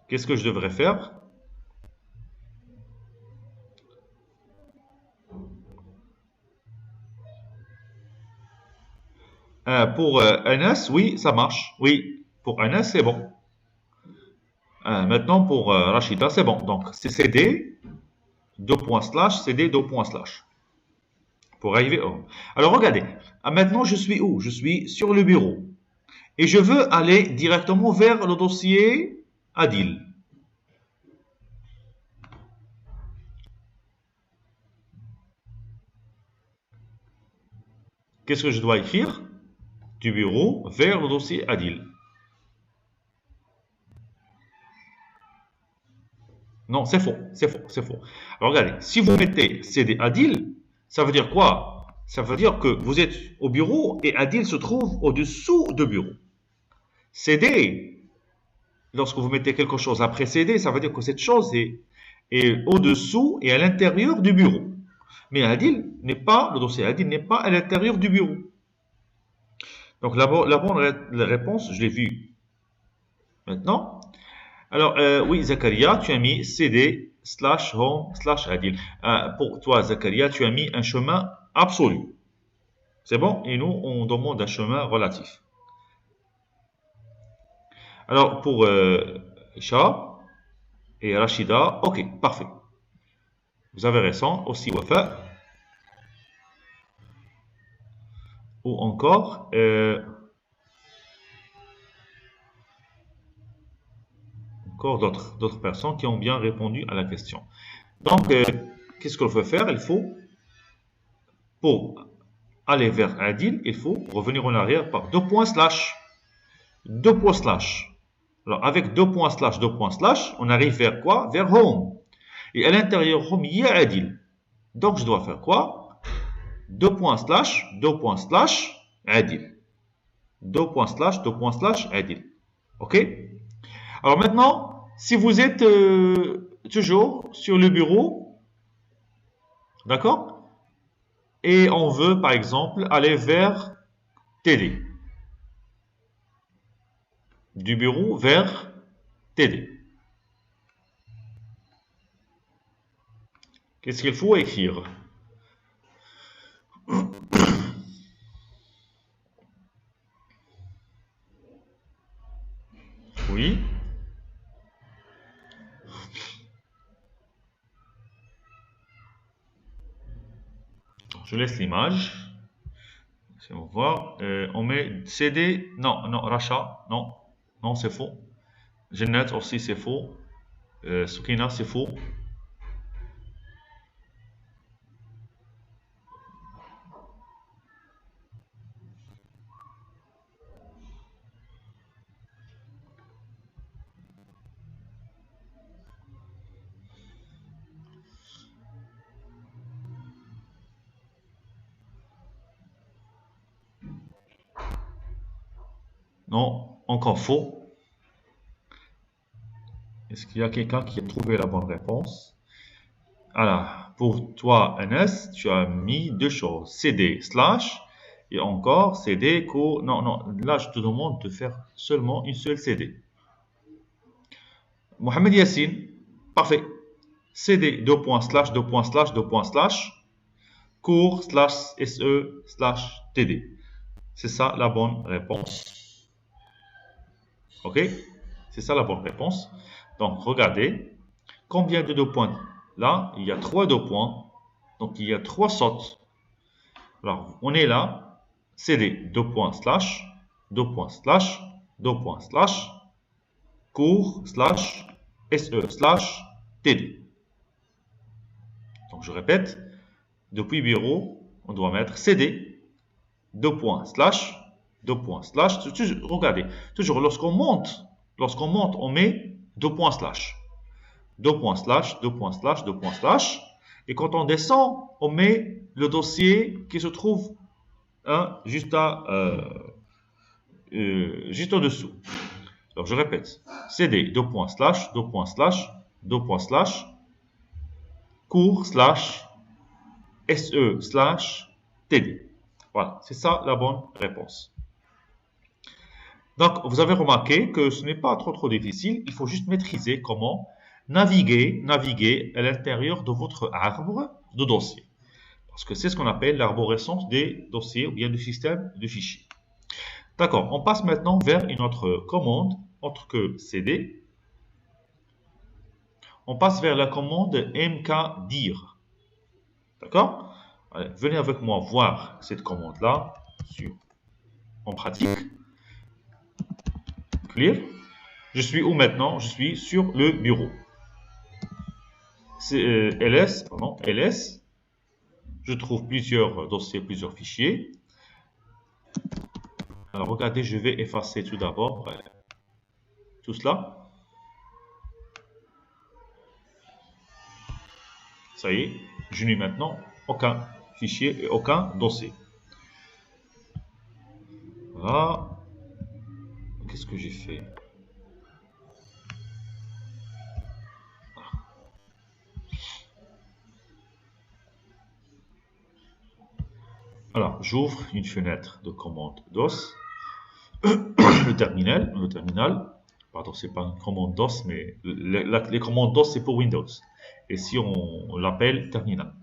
Speaker 1: Qu'est-ce que je devrais faire? Pour NS, oui, ça marche. Oui, pour NS, c'est bon. Maintenant, pour Rachida, c'est bon. Donc, c'est CD, deux points slash, CD, deux points slash. Pour arriver au. Alors, regardez. Maintenant, je suis où? Je suis sur le bureau. Et je veux aller directement vers le dossier Adil. Qu'est-ce que je dois écrire? Du bureau vers le dossier Adil. Non, c'est faux, c'est faux, c'est faux. Alors regardez, si vous mettez CD Adil, ça veut dire quoi? Ça veut dire que vous êtes au bureau et Adil se trouve au-dessous du bureau. CD, lorsque vous mettez quelque chose après CD, ça veut dire que cette chose est au-dessous et à l'intérieur du bureau. Mais Adil n'est pas, le dossier Adil n'est pas à l'intérieur du bureau. Donc la bonne réponse, je l'ai vue maintenant. Alors, oui, Zakaria, tu as mis CD slash home slash Adil. Pour toi, Zakaria, tu as mis un chemin absolu. C'est bon? Et nous, on demande un chemin relatif. Alors, pour Isha et Rachida, ok, parfait. Vous avez raison. Aussi, Wafa. Ou encore, d'autres personnes qui ont bien répondu à la question. Donc, qu'est-ce qu'il faut faire? Il faut, pour aller vers Adil, il faut revenir en arrière par deux points slash. Deux points slash. Alors, avec deux points slash, on arrive vers quoi? Vers home. Et à l'intérieur home, il y a Adil. Donc, je dois faire quoi? Deux points slash, Adil. Deux points slash, Adil. OK? Alors maintenant, si vous êtes toujours sur le bureau, d'accord? Et on veut, par exemple, aller vers TD. Du bureau vers TD. Qu'est-ce qu'il faut écrire? Oui. Je laisse l'image. Si on voit, on met CD. Non, non, rachat. Non, non, c'est faux. Jannat aussi, c'est faux. Soukina, c'est faux. Non, encore faux. Est-ce qu'il y a quelqu'un qui a trouvé la bonne réponse? Alors, pour toi, NS, tu as mis deux choses. CD slash et encore CD co. Non, non, là, je te demande de faire seulement une seule CD. Mohamed Yassine, parfait. CD, deux points slash, cours slash SE slash TD. C'est ça la bonne réponse. OK? C'est ça la bonne réponse. Donc, regardez. Combien de deux points? Là, il y a trois deux points. Donc, il y a trois sautes. Alors, on est là. CD, deux points slash, cours slash, SE slash, TD. Donc, je répète. Depuis bureau, on doit mettre CD, deux points slash. Regardez, toujours lorsqu'on monte, on met deux points slash. Deux points slash. Et quand on descend, on met le dossier qui se trouve juste au-dessous. Alors je répète, CD, deux points slash, cours slash, SE slash, TD. Voilà, c'est ça la bonne réponse. Donc, vous avez remarqué que ce n'est pas trop difficile. Il faut juste maîtriser comment naviguer à l'intérieur de votre arbre de dossiers. Parce que c'est ce qu'on appelle l'arborescence des dossiers ou bien du système de fichiers. D'accord, on passe maintenant vers une autre commande, autre que cd. On passe vers la commande mkdir. D'accord? Allez, venez avec moi voir cette commande-là en pratique. Clear. Je suis où maintenant? Je suis sur le bureau. C'est ls. Je trouve plusieurs dossiers, plusieurs fichiers. Alors regardez, je vais effacer tout d'abord tout cela. Ça y est, je n'ai maintenant aucun fichier et aucun dossier. Voilà. Qu'est-ce que j'ai fait? Alors, j'ouvre une fenêtre de commande DOS. le terminal. Pardon, c'est pas une commande DOS, mais les commandes DOS, c'est pour Windows. Et si on l'appelle terminal.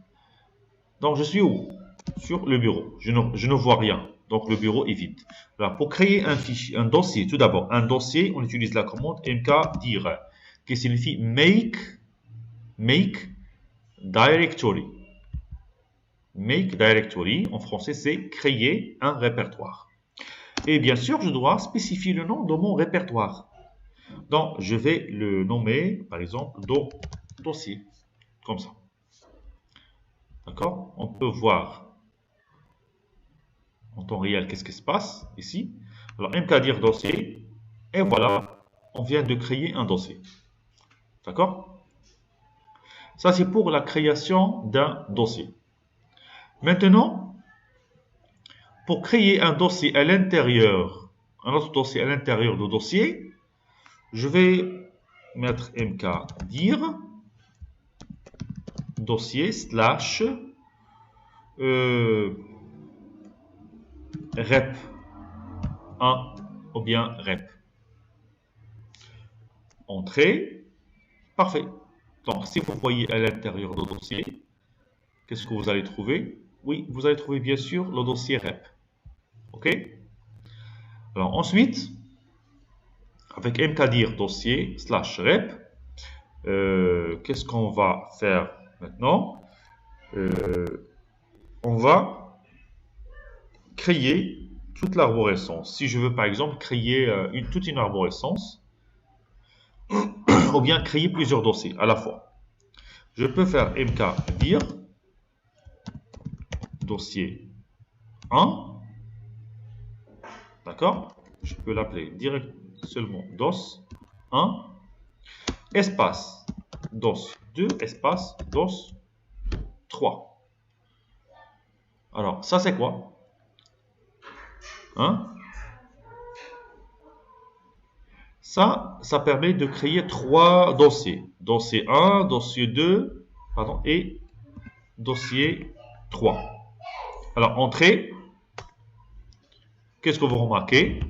Speaker 1: Donc, je suis où? Sur le bureau. Je ne vois rien. Donc, le bureau est vide. Alors, pour créer un fichier, un dossier, tout d'abord, un dossier, on utilise la commande mkdir, qui signifie make directory. Make directory, en français, c'est créer un répertoire. Et bien sûr, je dois spécifier le nom de mon répertoire. Donc, je vais le nommer, par exemple, dossier, comme ça. D'accord? On peut voir en temps réel qu'est-ce qui se passe ici. Alors, mkdir dossier, et voilà, on vient de créer un dossier. D'accord? Ça, c'est pour la création d'un dossier. Maintenant, pour créer un dossier à l'intérieur, un autre dossier à l'intérieur du dossier, je vais mettre mkdir dossier slash rep 1 ou bien rep. Entrée. Parfait. Donc, si vous voyez à l'intérieur du dossier, qu'est-ce que vous allez trouver? Oui, vous allez trouver bien sûr le dossier rep. OK? Alors, ensuite, avec mkdir dossier slash rep, qu'est-ce qu'on va faire maintenant? On va créer toute l'arborescence. Si je veux par exemple créer toute une arborescence, ou bien créer plusieurs dossiers à la fois, je peux faire mkdir dossier 1, d'accord? Je peux l'appeler direct seulement dos 1, espace dos 2, espace dos 3. Alors, ça c'est quoi? Hein? Ça permet de créer 3 dossiers. Dossier 1, dossier 2, pardon, et dossier 3. Alors, entrée, qu'est-ce que vous remarquez?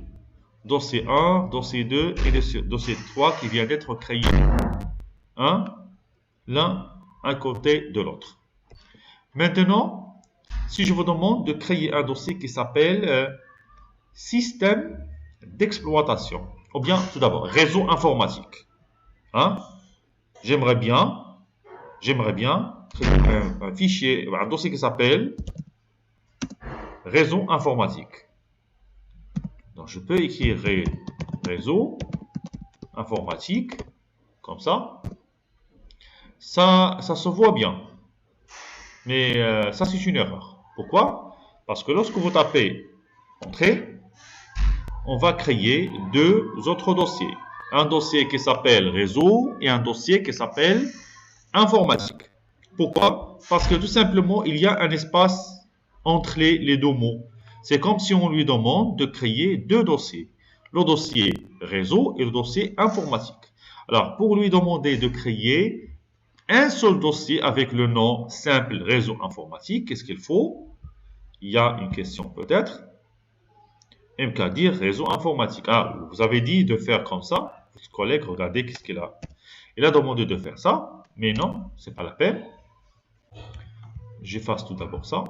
Speaker 1: Dossier 1, dossier 2 et dossier 3 qui vient d'être créé. L'un à côté de l'autre. Maintenant, si je vous demande de créer un dossier qui s'appelle système d'exploitation, ou bien tout d'abord réseau informatique. J'aimerais bien créer un fichier, un dossier qui s'appelle réseau informatique. Donc je peux écrire réseau informatique comme ça. Ça se voit bien. Mais ça, c'est une erreur. Pourquoi? Parce que lorsque vous tapez entrée, on va créer 2 autres dossiers. Un dossier qui s'appelle réseau et un dossier qui s'appelle informatique. Pourquoi? Parce que tout simplement, il y a un espace entre les 2 mots. C'est comme si on lui demande de créer 2 dossiers. Le dossier réseau et le dossier informatique. Alors, pour lui demander de créer un seul dossier avec le nom simple réseau informatique, qu'est-ce qu'il faut? Il y a une question peut-être. mkdir réseau informatique. Ah, vous avez dit de faire comme ça. Votre collègue, regardez qu'est-ce qu'il a. Il a demandé de faire ça, mais non, c'est pas la peine. J'efface tout d'abord ça.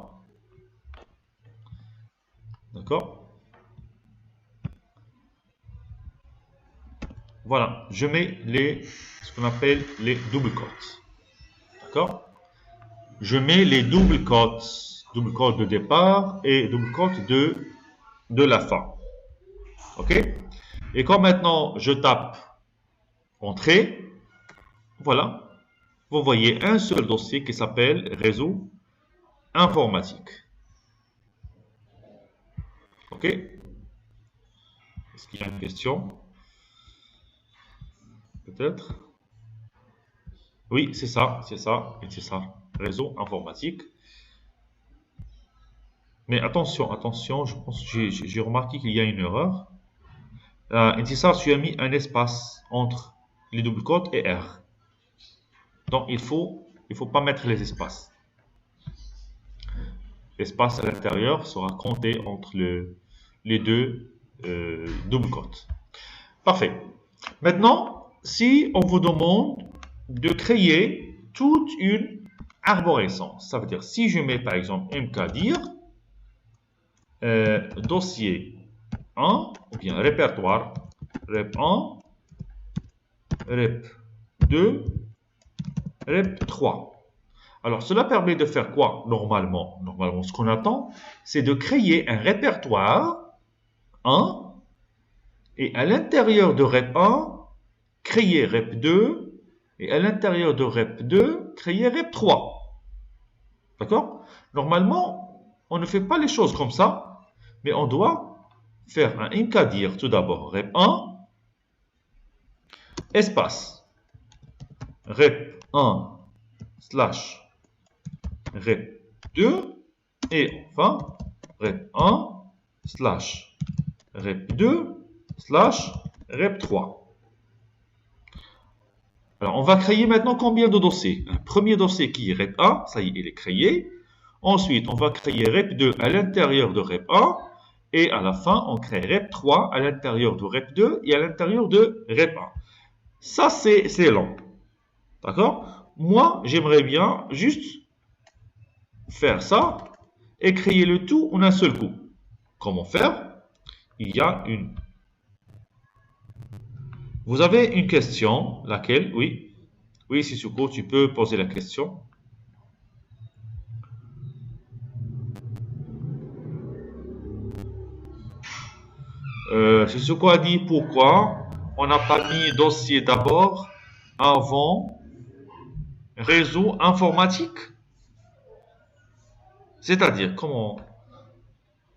Speaker 1: D'accord? voilà, je mets ce qu'on appelle les double quotes. D'accord? Je mets les double quotes de départ et double quotes de la fin. Ok? Et quand maintenant je tape Entrée, voilà, vous voyez un seul dossier qui s'appelle réseau informatique. Ok? Est-ce qu'il y a une question? Peut-être? Oui, c'est ça, c'est ça, et c'est ça. Réseau informatique. Mais attention, attention, je pense que j'ai remarqué qu'il y a une erreur. Intisar, tu as mis un espace entre les double quotes et R. Donc il faut pas mettre les espaces. L'espace à l'intérieur sera compté entre les deux double quotes. Parfait. Maintenant, si on vous demande de créer toute une arborescence, ça veut dire si je mets par exemple mkdir, dossier 1, ou bien répertoire, rep 1, rep 2, rep 3. Alors, cela permet de faire quoi normalement? Normalement, ce qu'on attend, c'est de créer un répertoire 1 et à l'intérieur de rep 1, créer rep 2 et à l'intérieur de rep 2, créer rep 3. D'accord? Normalement, on ne fait pas les choses comme ça, mais on doit faire un mkdir tout d'abord rep 1, espace, rep 1 slash rep 2 et enfin rep 1 slash rep 2 slash rep 3. Alors, on va créer maintenant combien de dossiers? Un premier dossier qui est rep 1, ça y est, il est créé. Ensuite, on va créer rep 2 à l'intérieur de rep 1. Et à la fin, on crée rep 3 à l'intérieur de rep 2 et à l'intérieur de rep 1. Ça, c'est long. D'accord? Moi, j'aimerais bien juste faire ça et créer le tout en un seul coup. Comment faire? Il y a une... Vous avez une question, laquelle? Oui. Oui, Sissoko, tu peux poser la question. Sissoko a dit pourquoi on n'a pas mis dossier d'abord avant réseau informatique. C'est-à-dire, comment?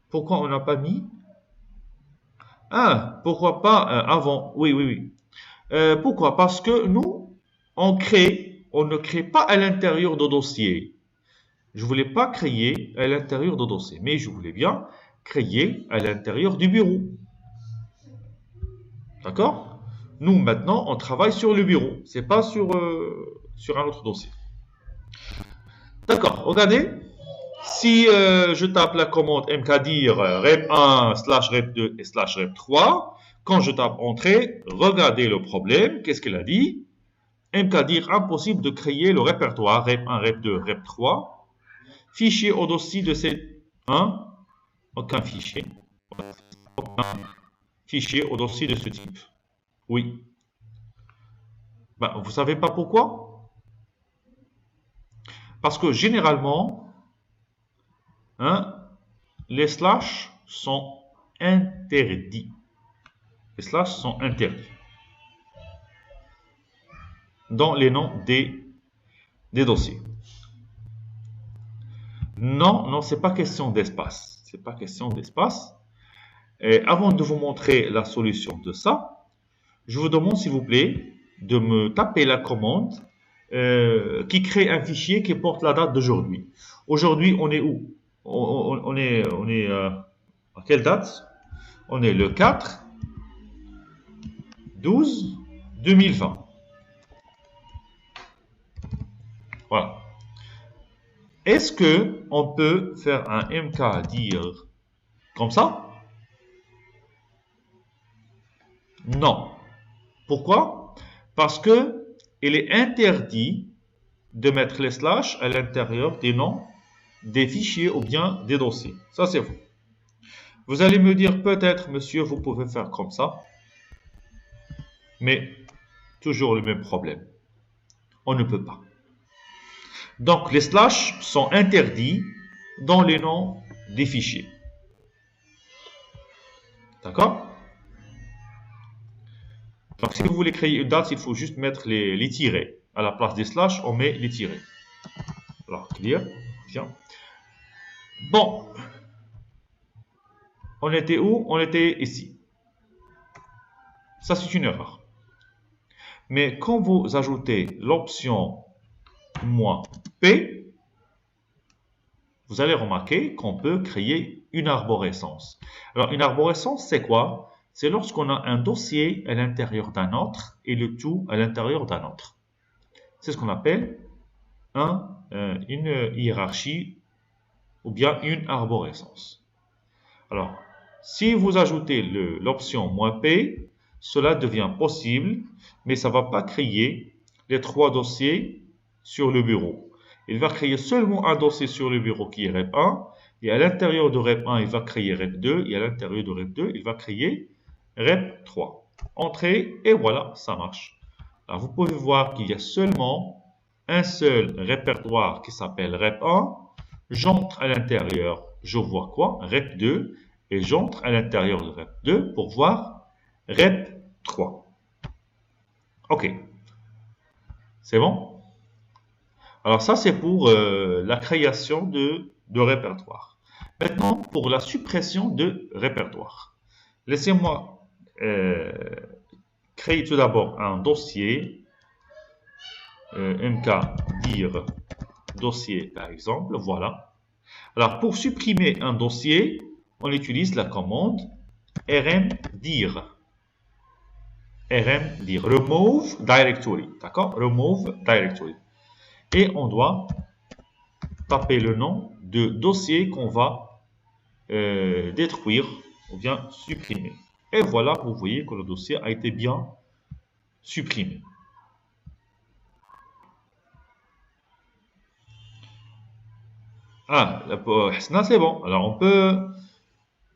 Speaker 1: Pourquoi on n'a pas mis? Ah, pourquoi pas avant? Oui, oui, oui. Pourquoi? Parce que nous, on ne crée pas à l'intérieur de dossier. Je voulais pas créer à l'intérieur de dossier, mais je voulais bien créer à l'intérieur du bureau. D'accord? Nous, maintenant, on travaille sur le bureau. C'est pas sur un autre dossier. D'accord, regardez. Si je tape la commande mkdir rep1 slash rep2 et slash rep3, quand je tape entrée, regardez le problème. Qu'est-ce qu'elle a dit? Mkdir impossible de créer le répertoire rep1, rep2, rep3. Fichier au dossier de ces 1. Aucun fichier. Aucun fichier au dossier de ce type. Oui. Ben, vous savez pas pourquoi? Parce que généralement, les slash sont interdits. Les slash sont interdits dans les noms des dossiers. Non, non, c'est pas question d'espace. C'est pas question d'espace. Et avant de vous montrer la solution de ça, je vous demande s'il vous plaît de me taper la commande qui crée un fichier qui porte la date d'aujourd'hui. Aujourd'hui, on est où? On est à quelle date? On est le 4 12 2020. Voilà. Est-ce que on peut faire un mkdir comme ça? Non. Pourquoi? Parce que il est interdit de mettre les slash à l'intérieur des noms des fichiers ou bien des dossiers. Ça, c'est faux. Vous allez me dire peut-être, monsieur, vous pouvez faire comme ça. Mais toujours le même problème. On ne peut pas. Donc, les slash sont interdits dans les noms des fichiers. D'accord? Donc, si vous voulez créer une date, il faut juste mettre les tirets. À la place des slash, on met les tirets. Alors, clear. Bien. Bon. On était où? On était ici. Ça, c'est une erreur. Mais quand vous ajoutez l'option "-p", vous allez remarquer qu'on peut créer une arborescence. Alors, une arborescence, c'est quoi? C'est lorsqu'on a un dossier à l'intérieur d'un autre et le tout à l'intérieur d'un autre. C'est ce qu'on appelle une hiérarchie ou bien une arborescence. Alors, si vous ajoutez l'option "-p", cela devient possible, mais ça ne va pas créer les 3 dossiers sur le bureau. Il va créer seulement un dossier sur le bureau qui est REP 1, et à l'intérieur de REP 1, il va créer REP 2, et à l'intérieur de REP 2, il va créer REP 3. Entrez, et voilà, ça marche. Alors, vous pouvez voir qu'il y a seulement un seul répertoire qui s'appelle REP 1. J'entre à l'intérieur, je vois quoi? REP 2, et j'entre à l'intérieur de REP 2 pour voir REP 3. Ok. C'est bon? Alors ça, c'est pour la création de répertoire. Maintenant, pour la suppression de répertoire. Laissez-moi créer tout d'abord un dossier, mkdir dossier par exemple, voilà. Alors pour supprimer un dossier, on utilise la commande rmdir. rmdir, remove directory, d'accord? Remove directory. Et on doit taper le nom de dossier qu'on va détruire ou bien supprimer. Et voilà, vous voyez que le dossier a été bien supprimé. Ah, c'est bon. Alors on peut...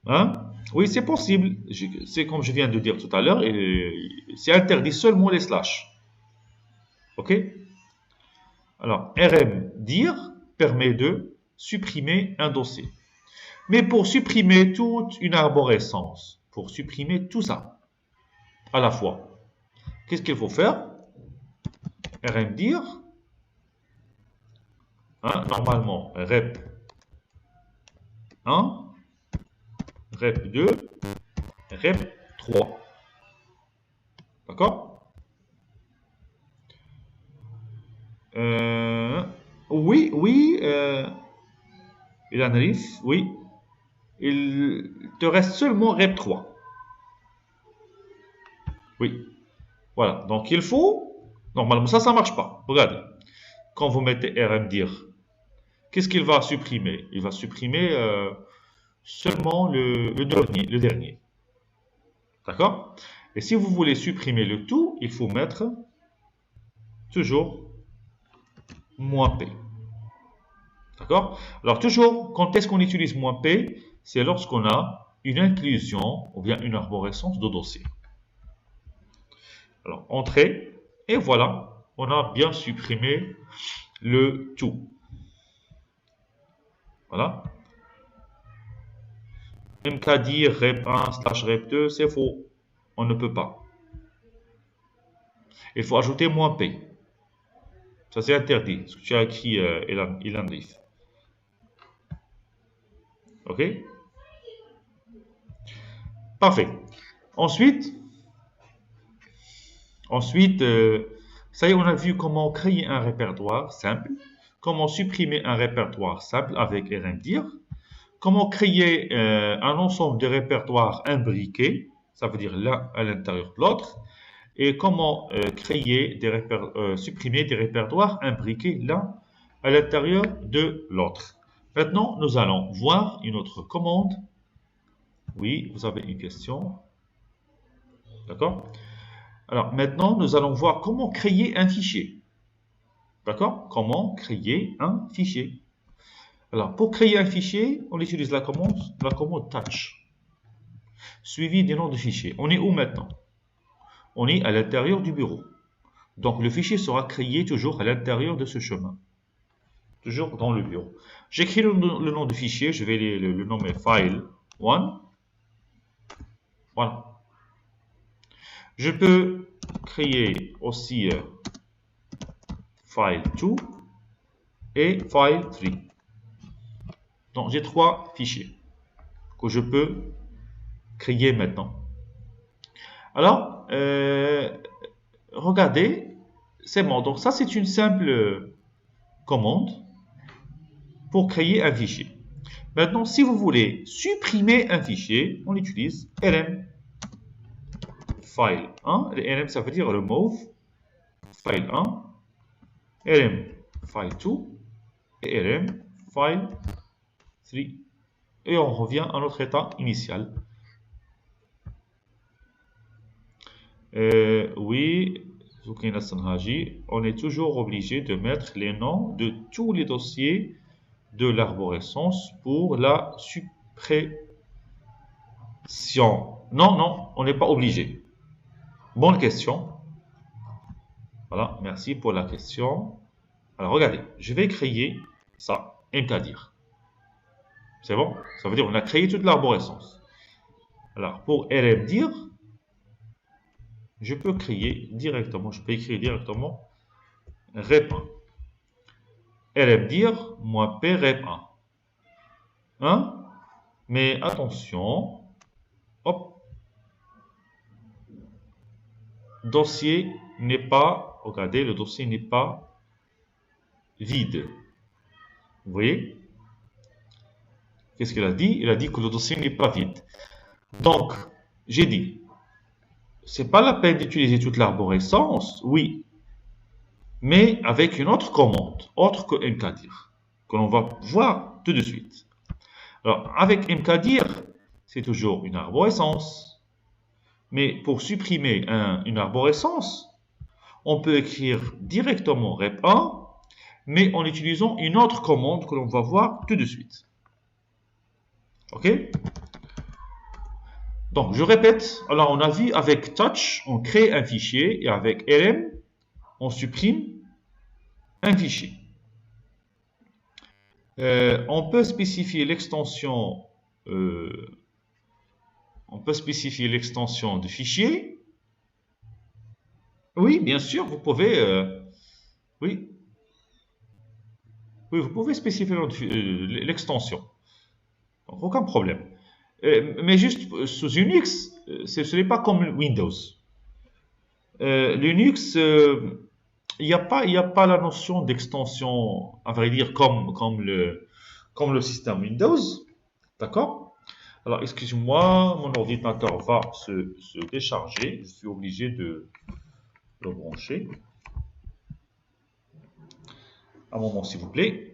Speaker 1: Hein? Oui, c'est possible. C'est comme je viens de dire tout à l'heure, c'est interdit seulement les slash. Ok? Alors, rmdir permet de supprimer un dossier. Mais pour supprimer toute une arborescence, pour supprimer tout ça à la fois, qu'est-ce qu'il faut faire? rmdir, hein, normalement, rep 1, rep 2, rep 3. D'accord? Oui, oui, il en arrive, oui. Il te reste seulement rep 3. Oui. Voilà. Donc il faut, normalement ça marche pas. Regardez. Quand vous mettez rmdir, qu'est-ce qu'il va supprimer? Il va supprimer seulement le dernier. D'accord? Et si vous voulez supprimer le tout, il faut mettre toujours -p. D'accord? Alors toujours, quand est-ce qu'on utilise -p? C'est lorsqu'on a une inclusion ou bien une arborescence de dossier. Alors, entrée, et voilà, on a bien supprimé le tout. Voilà. mkdir rep1 slash rep2, c'est faux. On ne peut pas. Il faut ajouter -p. Ça, c'est interdit. Ce que tu as écrit, Elandif. OK? Parfait. Ensuite, ça y est, on a vu comment créer un répertoire simple, comment supprimer un répertoire simple avec rmdir, comment créer un ensemble de répertoires imbriqués, ça veut dire l'un à l'intérieur de l'autre, et comment supprimer des répertoires imbriqués l'un à l'intérieur de l'autre. Maintenant, nous allons voir une autre commande. Oui, vous avez une question. D'accord? Alors, maintenant, nous allons voir comment créer un fichier. D'accord? Comment créer un fichier. Alors, pour créer un fichier, on utilise la commande touch, suivi des noms de fichiers. On est où maintenant? on est à l'intérieur du bureau. Donc le fichier sera créé toujours à l'intérieur de ce chemin. Toujours dans le bureau. J'écris le nom du fichier, je vais le nommer file1. Voilà. Je peux créer aussi file2 et file3. Donc j'ai 3 fichiers que je peux créer maintenant. Alors, regardez, c'est bon. Donc ça, c'est une simple commande pour créer un fichier. Maintenant, si vous voulez supprimer un fichier, on utilise rm file1. Rm, ça veut dire remove file1, rm file2 et rm file3. Et on revient à notre état initial. Oui, on est toujours obligé de mettre les noms de tous les dossiers de l'arborescence pour la suppression. Non, non, on n'est pas obligé. Bonne question. Voilà, merci pour la question. Alors, regardez, je vais créer ça, mkdir. C'est bon? Ça veut dire qu'on a créé toute l'arborescence. Alors, pour rmdir, je peux écrire directement rep1. rmdir moins p rep1. Hein? Mais attention, hop, dossier n'est pas, regardez, le dossier n'est pas vide. Vous voyez? Qu'est-ce qu'il a dit? Il a dit que le dossier n'est pas vide. Donc, j'ai dit, c'est pas la peine d'utiliser toute l'arborescence, oui, mais avec une autre commande, autre que mkdir, que l'on va voir tout de suite. Alors, avec mkdir, c'est toujours une arborescence. Mais pour supprimer une arborescence, on peut écrire directement rep1, mais en utilisant une autre commande que l'on va voir tout de suite. Ok? Donc, je répète. Alors, on a vu avec touch, on crée un fichier, et avec rm, on supprime un fichier. On peut spécifier l'extension de fichier. Oui, bien sûr, vous pouvez oui, vous pouvez spécifier l'extension. Donc, aucun problème. Mais juste sous Unix, ce n'est pas comme Windows. Linux, il n'y a pas la notion d'extension, à vrai dire, comme le système Windows. D'accord? Alors, excusez-moi, mon ordinateur va se décharger. Je suis obligé de le brancher. Un moment, s'il vous plaît.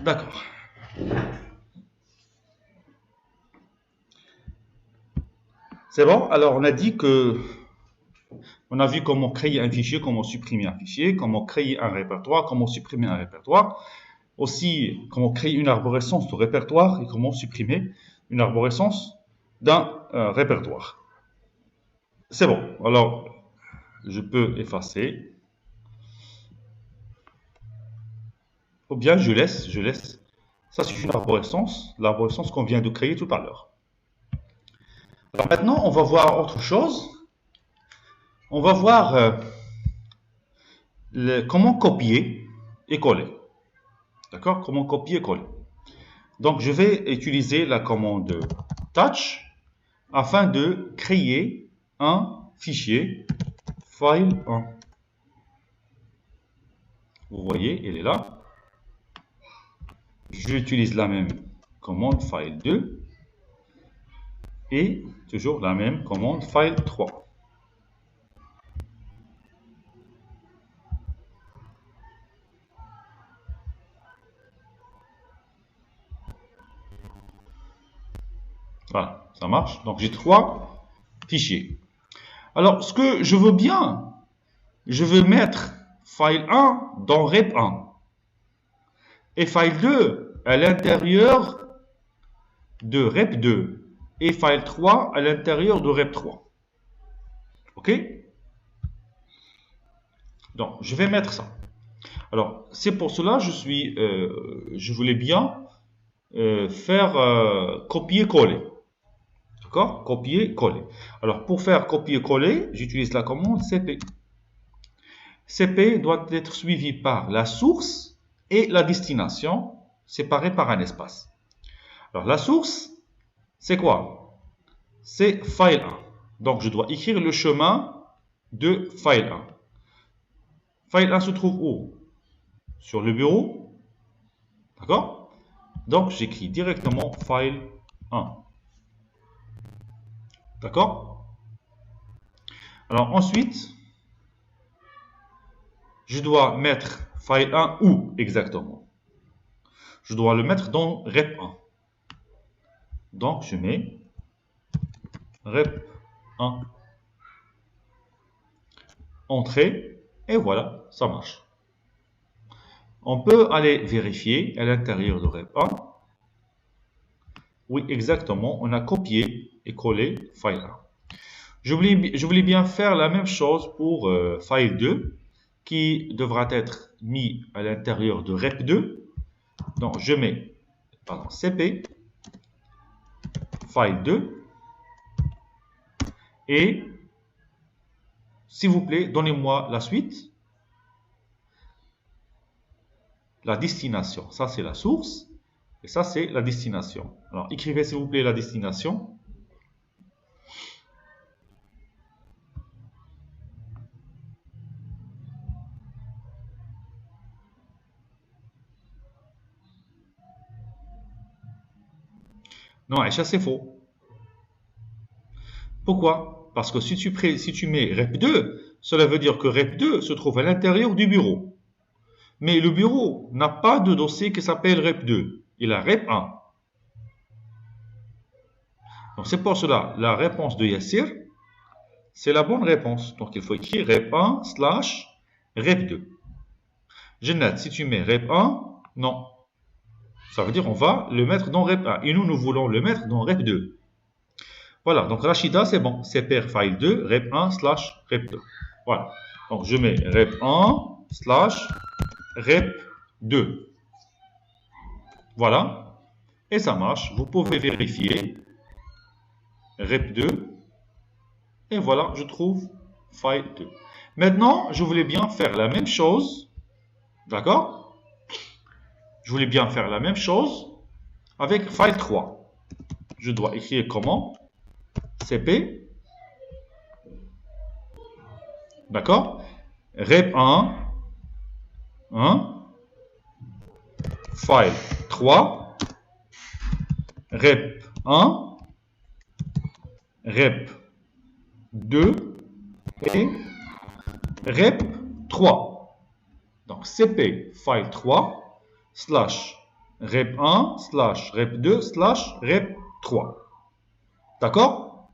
Speaker 1: D'accord. C'est bon? Alors, on a dit que on a vu comment créer un fichier, comment supprimer un fichier, comment créer un répertoire, comment supprimer un répertoire. Aussi, comment créer une arborescence de répertoire et comment supprimer une arborescence d'un répertoire. C'est bon. Alors, je peux effacer. Ou bien je laisse. Ça, c'est une arborescence, l'arborescence qu'on vient de créer tout à l'heure. Alors maintenant, on va voir autre chose. On va voir comment copier et coller. D'accord? Comment copier et coller. Donc, je vais utiliser la commande touch afin de créer un fichier file1. Vous voyez, il est là. J'utilise la même commande file2 et toujours la même commande file3. Voilà, ça marche. Donc j'ai 3 fichiers. Alors, ce que je veux bien, je veux mettre file 1 dans rep 1 et file 2 à l'intérieur de rep 2 et file 3 à l'intérieur de rep 3. OK? Donc, je vais mettre ça. Alors, c'est pour cela que je voulais bien faire copier-coller. D'accord? Copier-coller. Alors, pour faire copier-coller, j'utilise la commande cp. Cp doit être suivi par la source et la destination, séparées par un espace. Alors, la source, c'est quoi? C'est file 1. Donc, je dois écrire le chemin de file 1. File 1 se trouve où? Sur le bureau. D'accord? Donc, j'écris directement file 1. D'accord? Alors, ensuite, je dois mettre file 1 où exactement? Je dois le mettre dans rep 1. Donc, je mets rep 1. Entrée. Et voilà, ça marche. On peut aller vérifier à l'intérieur de rep 1. Oui, exactement, on a copié et collé file 1. Je voulais bien faire la même chose pour file 2 qui devra être mis à l'intérieur de rep 2. Donc, je mets cp file 2 et s'il vous plaît, donnez-moi la suite. La destination, ça c'est la source et ça c'est la destination. Alors, écrivez s'il vous plaît la destination. Non, Aïcha, c'est faux. Pourquoi? Parce que si tu mets rep 2, cela veut dire que rep 2 se trouve à l'intérieur du bureau. Mais le bureau n'a pas de dossier qui s'appelle rep 2. Il a rep 1. Donc c'est pour cela, la réponse de Yassir, c'est la bonne réponse. Donc il faut écrire rep 1 / rep 2. Jannat, si tu mets rep 1, non. Ça veut dire on va le mettre dans rep 1. Et nous voulons le mettre dans rep 2. Voilà, donc Rachida, c'est bon. CPR file 2, rep 1 / rep 2. Voilà. Donc je mets rep 1 / rep 2. Voilà. Et ça marche. Vous pouvez vérifier. Rep 2. Et voilà, je trouve file 2. Maintenant, je voulais bien faire la même chose. D'accord? Je voulais bien faire la même chose avec file 3. Je dois écrire comment? cp. D'accord? Rep 1. File 3. Rep 1. Rep 2. Et rep 3. Donc cp file 3 / rep 1 / rep 2 / rep 3. D'accord?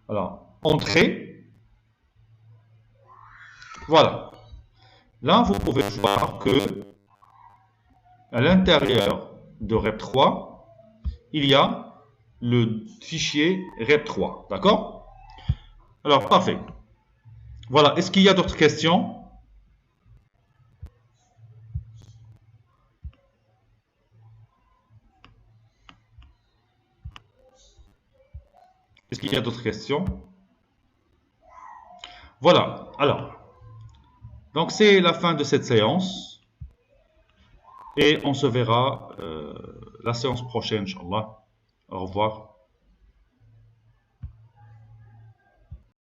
Speaker 1: Alors, entrée. Voilà. Là, vous pouvez voir que à l'intérieur de rep 3, il y a le fichier rep 3. D'accord? Alors, parfait. Voilà. Est-ce qu'il y a d'autres questions? Est-ce qu'il y a d'autres questions? Voilà. Alors, donc c'est la fin de cette séance. Et on se verra la séance prochaine, Inch'Allah. Au revoir.